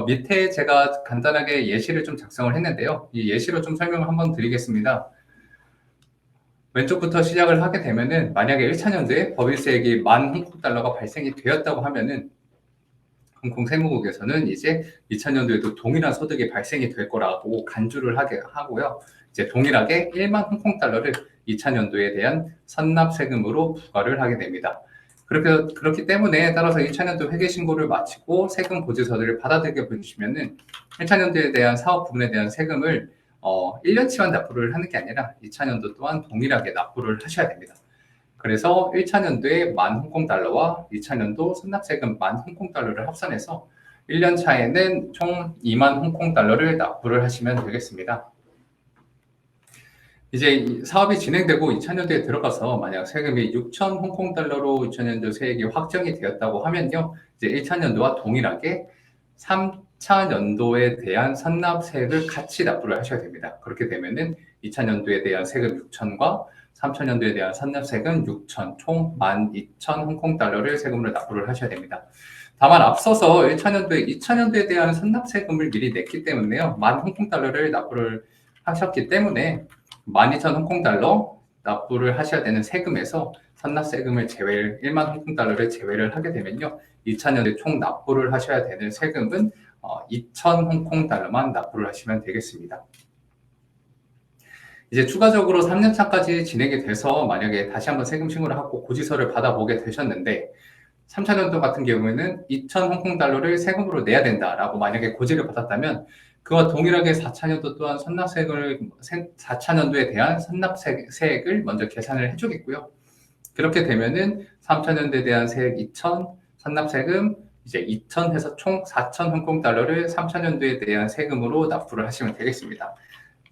밑에 제가 간단하게 예시를 좀 작성을 했는데요. 이 예시로 좀 설명을 한번 드리겠습니다. 왼쪽부터 시작을 하게 되면은 만약에 1차년도에 법인세액이 10,000 홍콩달러가 발생이 되었다고 하면은 홍콩 세무국에서는 이제 2000년도에도 동일한 소득이 발생이 될 거라고 간주를 하게 하고요. 이제 동일하게 10,000 홍콩달러를 2000년도에 대한 선납세금으로 부과를 하게 됩니다. 그렇기 때문에 따라서 1차년도 회계신고를 마치고 세금 보고서를 받아들게 보시면은 1차년도에 대한 사업 부분에 대한 세금을 1년치만 납부를 하는 게 아니라 2차년도 또한 동일하게 납부를 하셔야 됩니다. 그래서 1차년도에 10,000 홍콩달러와 2차년도 선납세금 10,000 홍콩달러를 합산해서 1년 차에는 총 20,000 홍콩달러를 납부를 하시면 되겠습니다. 이제 사업이 진행되고 2차년도에 들어가서 만약 세금이 6,000 홍콩달러로 2차년도 세액이 확정이 되었다고 하면요. 이제 1차년도와 동일하게 3차 연도에 대한 선납세액을 같이 납부를 하셔야 됩니다. 그렇게 되면은 2차 연도에 대한 세금 6천과 3차 연도에 대한 선납세금 6천, 총 12,000 홍콩 달러를 세금으로 납부를 하셔야 됩니다. 다만 앞서서 1차 연도에 2차 연도에 대한 선납세금을 미리 냈기 때문에요. 10,000 홍콩 달러를 납부를 하셨기 때문에 12,000 홍콩 달러 납부를 하셔야 되는 세금에서 선납세금을 제외를 10,000 홍콩 달러를 제외를 하게 되면요. 2차 연도에 총 납부를 하셔야 되는 세금은 2,000 홍콩 달러만 납부를 하시면 되겠습니다. 이제 추가적으로 3년차까지 진행이 돼서 만약에 다시 한번 세금 신고를 하고 고지서를 받아보게 되셨는데 3차 연도 같은 경우에는 2,000 홍콩 달러를 세금으로 내야 된다라고 만약에 고지를 받았다면 그와 동일하게 4차 연도 또한 선납세액을 4차 연도에 대한 선납세액을 먼저 계산을 해주겠고요. 그렇게 되면은 3차 연도에 대한 세액 2,000, 선납세금 이제 2,000 해서 총 4,000 홍콩 달러를 3차 연도에 대한 세금으로 납부를 하시면 되겠습니다.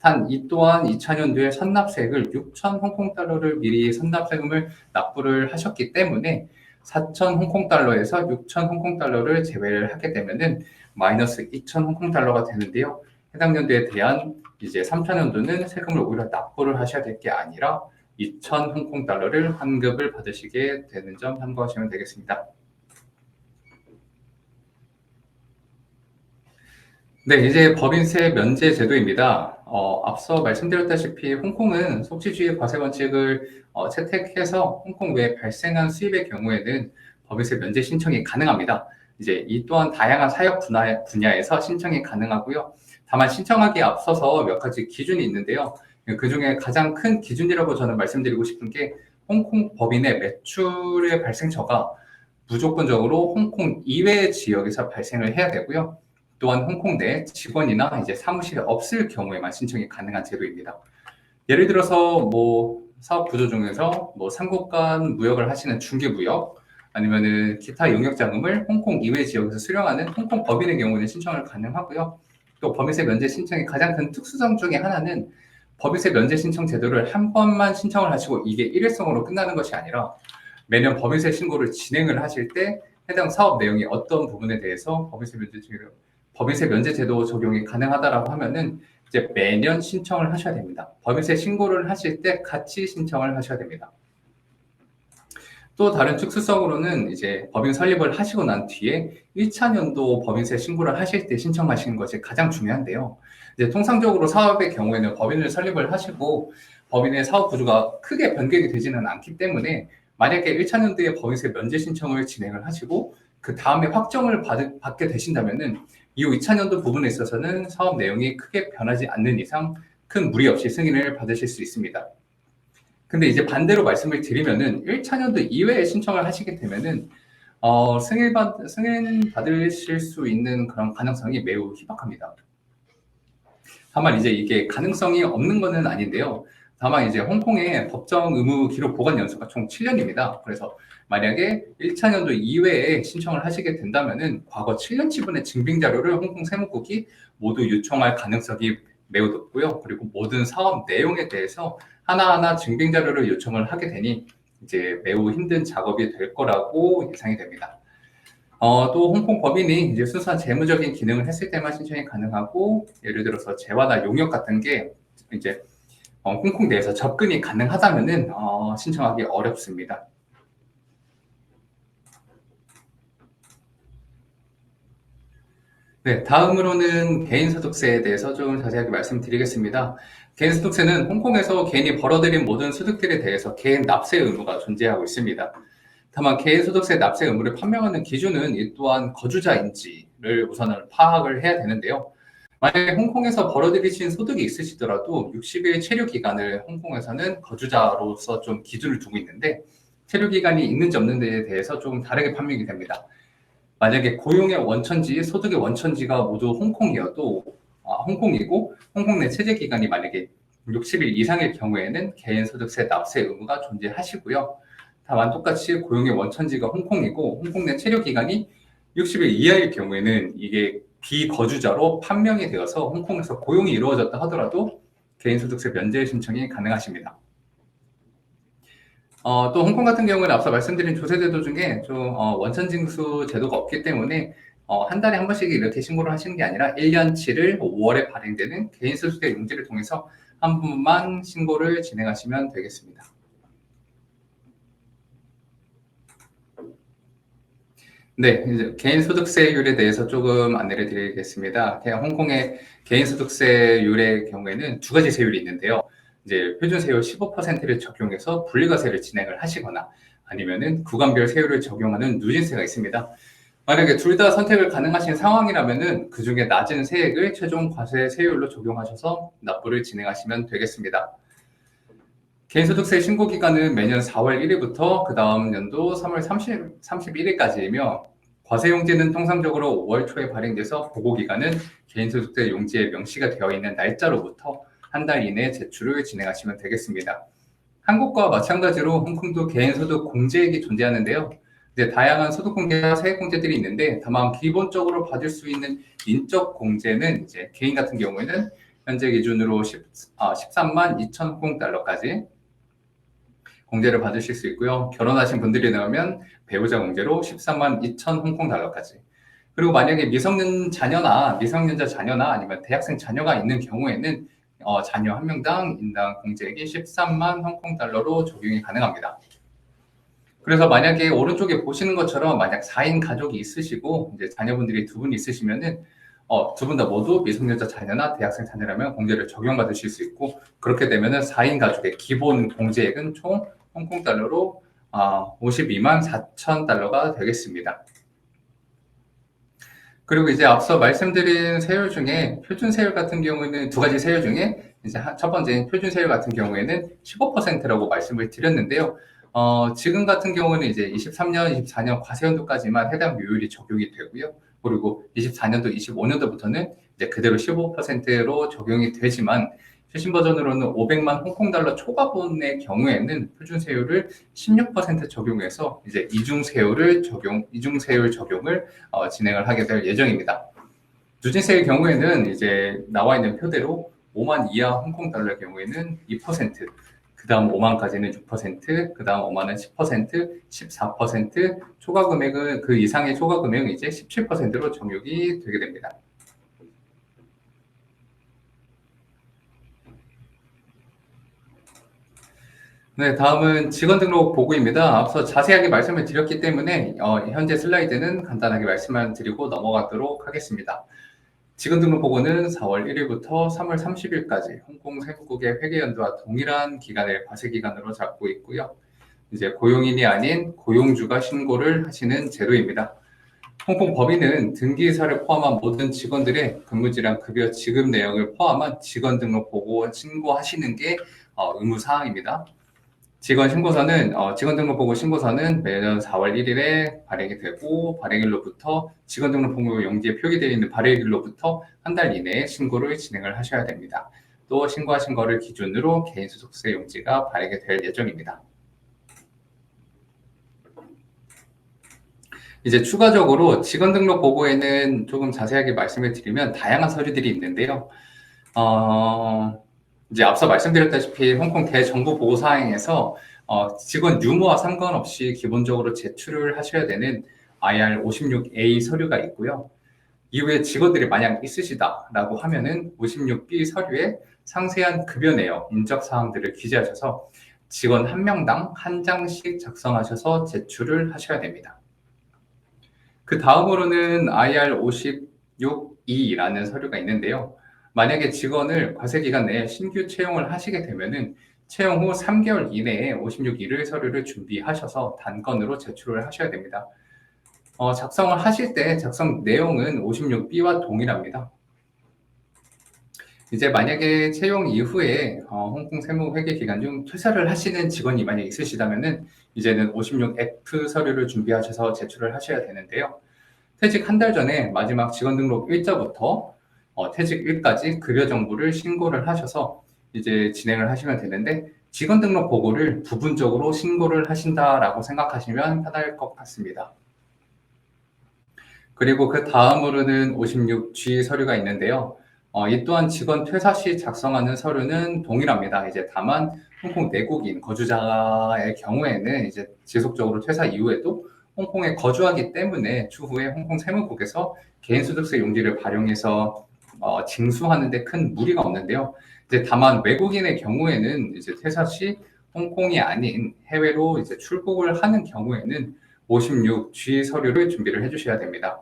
단 이 또한 2차 연도에 선납세액을 6,000 홍콩 달러를 미리 선납세금을 납부를 하셨기 때문에 4,000 홍콩 달러에서 6,000 홍콩 달러를 제외를 하게 되면은 마이너스 2,000 홍콩 달러가 되는데요. 해당 연도에 대한 이제 3차 연도는 세금을 오히려 납부를 하셔야 될 게 아니라 2,000 홍콩 달러를 환급을 받으시게 되는 점 참고하시면 되겠습니다. 네, 이제 법인세 면제 제도입니다. 앞서 말씀드렸다시피 홍콩은 속지주의 과세 원칙을 채택해서 홍콩 외에 발생한 수입의 경우에는 법인세 면제 신청이 가능합니다. 이제 이 또한 다양한 사역 분야에서 신청이 가능하고요. 다만 신청하기에 앞서서 몇 가지 기준이 있는데요. 그 중에 가장 큰 기준이라고 저는 말씀드리고 싶은 게 홍콩 법인의 매출의 발생처가 무조건적으로 홍콩 이외의 지역에서 발생을 해야 되고요. 또한 홍콩 내 직원이나 이제 사무실에 없을 경우에만 신청이 가능한 제도입니다. 예를 들어서 뭐 사업 구조 중에서 뭐 삼국 간 무역을 하시는 중개무역 아니면은 기타 용역 자금을 홍콩 이외 지역에서 수령하는 홍콩 법인의 경우는 신청을 가능하고요. 또 법인세 면제 신청의 가장 큰 특수성 중에 하나는 법인세 면제 신청 제도를 한 번만 신청을 하시고 이게 일회성으로 끝나는 것이 아니라 매년 법인세 신고를 진행을 하실 때 해당 사업 내용이 어떤 부분에 대해서 법인세 면제 제도 적용이 가능하다라고 하면은 이제 매년 신청을 하셔야 됩니다. 법인세 신고를 하실 때 같이 신청을 하셔야 됩니다. 또 다른 특수성으로는 이제 법인 설립을 하시고 난 뒤에 1차 년도 법인세 신고를 하실 때 신청하시는 것이 가장 중요한데요. 이제 통상적으로 사업의 경우에는 법인을 설립을 하시고 법인의 사업 구조가 크게 변경이 되지는 않기 때문에 만약에 1차 년도에 법인세 면제 신청을 진행을 하시고 그 다음에 확정을 받게 되신다면은 이후 2차 년도 부분에 있어서는 사업 내용이 크게 변하지 않는 이상 큰 무리 없이 승인을 받으실 수 있습니다. 근데 이제 반대로 말씀을 드리면은 1차 년도 이외에 신청을 하시게 되면은 승인 받으실 수 있는 그런 가능성이 매우 희박합니다. 다만 이제 이게 가능성이 없는 것은 아닌데요. 다만 이제 홍콩의 법정 의무 기록 보관 연수가 총 7년입니다. 그래서 만약에 1차 년도 이외에 신청을 하시게 된다면은 과거 7년치분의 증빙 자료를 홍콩 세무국이 모두 요청할 가능성이 매우 높고요. 그리고 모든 사업 내용에 대해서 하나하나 증빙 자료를 요청을 하게 되니 이제 매우 힘든 작업이 될 거라고 예상이 됩니다. 또 홍콩 법인이 이제 순수한 재무적인 기능을 했을 때만 신청이 가능하고 예를 들어서 재화나 용역 같은 게 이제 홍콩 내에서 접근이 가능하다면은 신청하기 어렵습니다. 네, 다음으로는 개인소득세에 대해서 좀 자세하게 말씀드리겠습니다. 개인소득세는 홍콩에서 개인이 벌어들인 모든 소득들에 대해서 개인 납세 의무가 존재하고 있습니다. 다만 개인소득세 납세 의무를 판명하는 기준은 이 또한 거주자인지를 우선은 파악을 해야 되는데요. 만약에 홍콩에서 벌어들이신 소득이 있으시더라도 60일 체류 기간을 홍콩에서는 거주자로서 좀 기준을 두고 있는데 체류 기간이 있는지 없는 데에 대해서 좀 다르게 판명이 됩니다. 만약에 고용의 원천지, 소득의 원천지가 모두 홍콩이어도 홍콩이고 홍콩 내 체제 기간이 만약에 60일 이상일 경우에는 개인소득세 납세 의무가 존재하시고요. 다만 똑같이 고용의 원천지가 홍콩이고 홍콩 내 체류 기간이 60일 이하일 경우에는 이게 비거주자로 판명이 되어서 홍콩에서 고용이 이루어졌다 하더라도 개인소득세 면제 신청이 가능하십니다. 또 홍콩 같은 경우는 앞서 말씀드린 조세제도 중에 좀 원천징수 제도가 없기 때문에 한 달에 한 번씩 이렇게 신고를 하시는 게 아니라 1년치를 5월에 발행되는 개인소득세 용지를 통해서 한 분만 신고를 진행하시면 되겠습니다. 네, 이제 개인소득세율에 대해서 조금 안내를 드리겠습니다. 그냥 홍콩의 개인소득세율의 경우에는 두 가지 세율이 있는데요. 이제 표준세율 15%를 적용해서 분리과세를 진행을 하시거나 아니면은 구간별 세율을 적용하는 누진세가 있습니다. 만약에 둘 다 선택을 가능하신 상황이라면은 그 중에 낮은 세액을 최종 과세 세율로 적용하셔서 납부를 진행하시면 되겠습니다. 개인소득세 신고 기간은 매년 4월 1일부터 그 다음 연도 3월 31일까지이며 과세용지는 통상적으로 5월 초에 발행돼서 보고 기간은 개인소득세 용지에 명시가 되어 있는 날짜로부터 한 달 이내 제출을 진행하시면 되겠습니다. 한국과 마찬가지로 홍콩도 개인소득 공제액이 존재하는데요. 이제 다양한 소득 공제와 세액 공제들이 있는데 다만 기본적으로 받을 수 있는 인적 공제는 이제 개인 같은 경우에는 현재 기준으로 13만 2천 홍콩달러까지 공제를 받으실 수 있고요. 결혼하신 분들이 나오면 배우자 공제로 13만 2천 홍콩달러까지. 그리고 만약에 미성년자 자녀나 아니면 대학생 자녀가 있는 경우에는 자녀 한 명당 인당 공제액이 13만 홍콩달러로 적용이 가능합니다. 그래서 만약에 오른쪽에 보시는 것처럼 만약 4인 가족이 있으시고 이제 자녀분들이 두 분 있으시면은 두 분 다 모두 미성년자 자녀나 대학생 자녀라면 공제를 적용받으실 수 있고 그렇게 되면은 4인 가족의 기본 공제액은 총 홍콩달러로 52만 4천 달러가 되겠습니다. 그리고 이제 앞서 말씀드린 세율 중에 표준세율 같은 경우에는 두 가지 세율 중에 이제 첫 번째 표준세율 같은 경우에는 15%라고 말씀을 드렸는데요. 지금 같은 경우는 이제 23년, 24년 과세연도까지만 해당 요율이 적용이 되고요. 그리고 24년도, 25년도부터는 이제 그대로 15%로 적용이 되지만 최신 버전으로는 500만 홍콩달러 초과분의 경우에는 표준세율을 16% 적용해서 이제 이중세율 적용을 진행을 하게 될 예정입니다. 누진세의 경우에는 이제 나와 있는 표대로 5만 이하 홍콩달러의 경우에는 2%, 그 다음 5만까지는 6%, 그 다음 5만은 10%, 14%, 초과 금액은 그 이상의 초과 금액은 이제 17%로 적용이 되게 됩니다. 네, 다음은 직원 등록 보고입니다. 앞서 자세하게 말씀을 드렸기 때문에 현재 슬라이드는 간단하게 말씀을 드리고 넘어가도록 하겠습니다. 직원 등록 보고는 4월 1일부터 3월 30일까지 홍콩 세무국의 회계연도와 동일한 기간을 과세 기간으로 잡고 있고요. 이제 고용인이 아닌 고용주가 신고를 하시는 제도입니다. 홍콩 법인은 등기이사를 포함한 모든 직원들의 근무지랑 급여 지급 내역을 포함한 직원 등록 보고 신고하시는 게 의무 사항입니다. 직원 등록 보고 신고서는 매년 4월 1일에 발행이 되고 발행일로부터 직원 등록 보고 용지에 표기되어 있는 발행일로부터 한 달 이내에 신고를 진행을 하셔야 됩니다. 또 신고하신 거를 기준으로 개인소득세 용지가 발행이 될 예정입니다. 이제 추가적으로 직원 등록 보고에는 조금 자세하게 말씀을 드리면 다양한 서류들이 있는데요. 이제 앞서 말씀드렸다시피 홍콩 대정부 보고사항에서 직원 유무와 상관없이 기본적으로 제출을 하셔야 되는 IR56A 서류가 있고요. 이후에 직원들이 만약 있으시다라고 하면은 56B 서류에 상세한 급여 내역, 인적 사항들을 기재하셔서 직원 한 명당 한 장씩 작성하셔서 제출을 하셔야 됩니다. 그 다음으로는 IR56E라는 서류가 있는데요. 만약에 직원을 과세기간 내에 신규 채용을 하시게 되면은 채용 후 3개월 이내에 56일 서류를 준비하셔서 단건으로 제출을 하셔야 됩니다. 작성을 하실 때 작성 내용은 56B와 동일합니다. 이제 만약에 채용 이후에 홍콩 세무 회계 기간 중 퇴사를 하시는 직원이 만약 있으시다면은 이제는 56F 서류를 준비하셔서 제출을 하셔야 되는데요. 퇴직 한 달 전에 마지막 직원 등록 일자부터 퇴직일까지 급여 정보를 신고를 하셔서 이제 진행을 하시면 되는데 직원 등록 보고를 부분적으로 신고를 하신다라고 생각하시면 편할 것 같습니다. 그리고 그 다음으로는 56G 서류가 있는데요. 이 또한 직원 퇴사 시 작성하는 서류는 동일합니다. 이제 다만 홍콩 내국인 거주자의 경우에는 이제 지속적으로 퇴사 이후에도 홍콩에 거주하기 때문에 추후에 홍콩 세무국에서 개인소득세 용지를 발용해서 징수하는 데 큰 무리가 없는데요. 이제 다만 외국인의 경우에는 이제 퇴사 시 홍콩이 아닌 해외로 이제 출국을 하는 경우에는 56G 서류를 준비를 해주셔야 됩니다.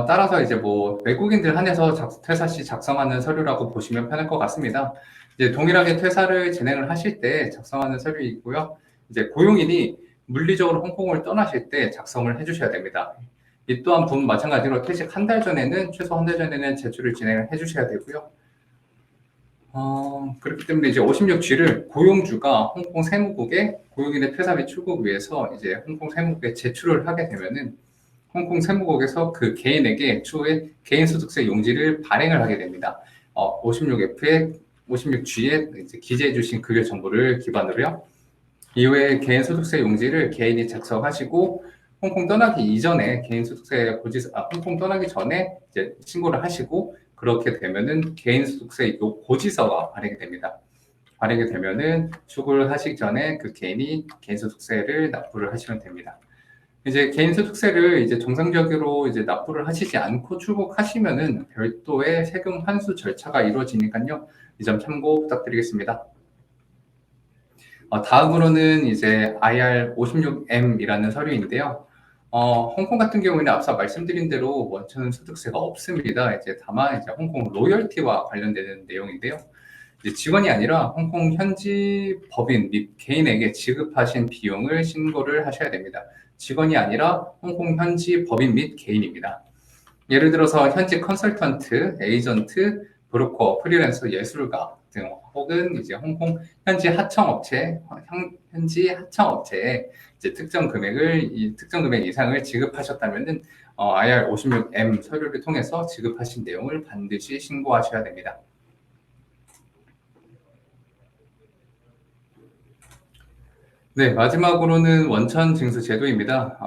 따라서 이제 뭐 외국인들 한해서 퇴사 시 작성하는 서류라고 보시면 편할 것 같습니다. 이제 동일하게 퇴사를 진행을 하실 때 작성하는 서류이고요. 이제 고용인이 물리적으로 홍콩을 떠나실 때 작성을 해주셔야 됩니다. 이 또한 분 마찬가지로 퇴직 한 달 전에는 최소 한 달 전에는 제출을 진행을 해주셔야 되고요. 그렇기 때문에 이제 56G를 고용주가 홍콩 세무국에 고용인의 퇴사 및 출국 위해서 이제 홍콩 세무국에 제출을 하게 되면은 홍콩 세무국에서 그 개인에게 추후에 개인소득세 용지를 발행을 하게 됩니다. 56G에 이제 기재해 주신 급여 정보를 기반으로요. 이후에 개인소득세 용지를 개인이 작성하시고 홍콩 떠나기 이전에 홍콩 떠나기 전에 이제 신고를 하시고 그렇게 되면은 개인소득세 고지서가 발행이 됩니다. 발행이 되면은 출국을 하시기 전에 그 개인이 개인소득세를 납부를 하시면 됩니다. 이제 개인소득세를 이제 정상적으로 이제 납부를 하시지 않고 출국하시면은 별도의 세금 환수 절차가 이루어지니까요. 이 점 참고 부탁드리겠습니다. 다음으로는 이제 IR56M이라는 서류인데요. 홍콩 같은 경우에는 앞서 말씀드린 대로 원천 소득세가 없습니다. 이제 다만 이제 홍콩 로열티와 관련되는 내용인데요. 이제 직원이 아니라 홍콩 현지 법인 및 개인에게 지급하신 비용을 신고를 하셔야 됩니다. 직원이 아니라 홍콩 현지 법인 및 개인입니다. 예를 들어서 현지 컨설턴트, 에이전트, 브로커, 프리랜서, 예술가 등 혹은 이제 홍콩 현지 하청업체에 이제 특정 금액 이상을 지급하셨다면은 IR56M 서류를 통해서 지급하신 내용을 반드시 신고하셔야 됩니다. 네, 마지막으로는 원천 징수 제도입니다.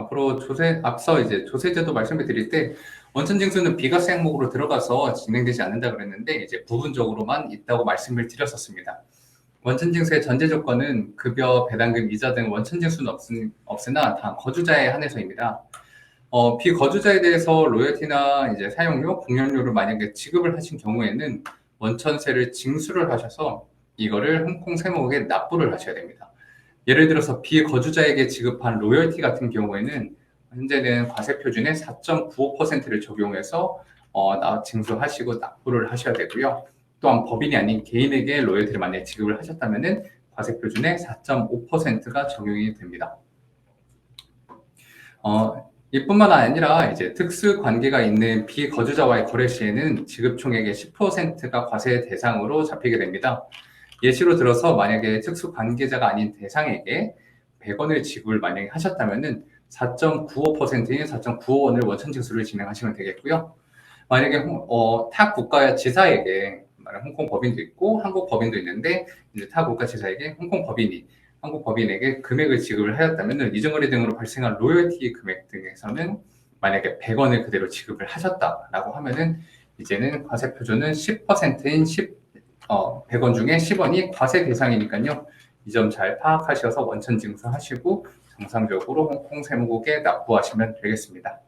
앞서 이제 조세 제도 말씀을 드릴 때 원천 징수는 비과세 항목으로 들어가서 진행되지 않는다 그랬는데 이제 부분적으로만 있다고 말씀을 드렸었습니다. 원천 징수의 전제 조건은 급여, 배당금, 이자 등 원천 징수는 없으나 단 거주자에 한해서입니다. 비거주자에 대해서 로열티나 이제 사용료, 공연료를 만약에 지급을 하신 경우에는 원천세를 징수를 하셔서 이거를 홍콩 세무국에 납부를 하셔야 됩니다. 예를 들어서 비거주자에게 지급한 로열티 같은 경우에는 현재는 과세 표준의 4.95%를 적용해서 징수하시고 납부를 하셔야 되고요. 또한 법인이 아닌 개인에게 로열티를 만약에 지급을 하셨다면은 과세 표준의 4.5%가 적용이 됩니다. 이뿐만 아니라 이제 특수 관계가 있는 비거주자와의 거래 시에는 지급 총액의 10%가 과세 대상으로 잡히게 됩니다. 예시로 들어서 만약에 특수 관계자가 아닌 대상에게 100원을 지급을 만약에 하셨다면은 4.95%인 4.95원을 원천 징수를 진행하시면 되겠고요. 만약에 타 국가 지사에게 홍콩 법인도 있고 한국 법인도 있는데 이제 타 국가 지사에게 홍콩 법인이 한국 법인에게 금액을 지급을 하였다면 이전거래 등으로 발생한 로열티 금액 등에서는 만약에 100원을 그대로 지급을 하셨다라고 하면은 이제는 과세 표준은 10%인 100원 중에 10원이 과세 대상이니까요. 이 점 잘 파악하셔서 원천 징수하시고 정상적으로 홍콩 세무국에 납부하시면 되겠습니다.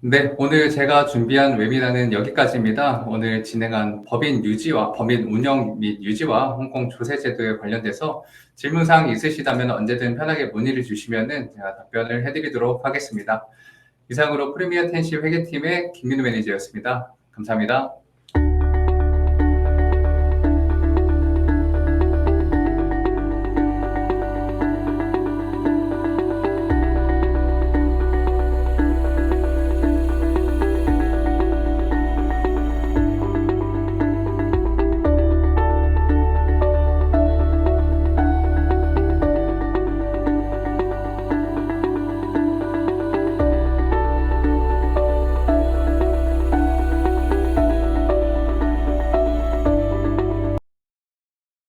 네, 오늘 제가 준비한 웨비나는 여기까지입니다. 오늘 진행한 법인 운영 및 유지와 홍콩 조세제도에 관련돼서 질문사항이 있으시다면 언제든 편하게 문의를 주시면 제가 답변을 해드리도록 하겠습니다. 이상으로 프리미어 텐시 회계팀의 김민우 매니저였습니다. 감사합니다.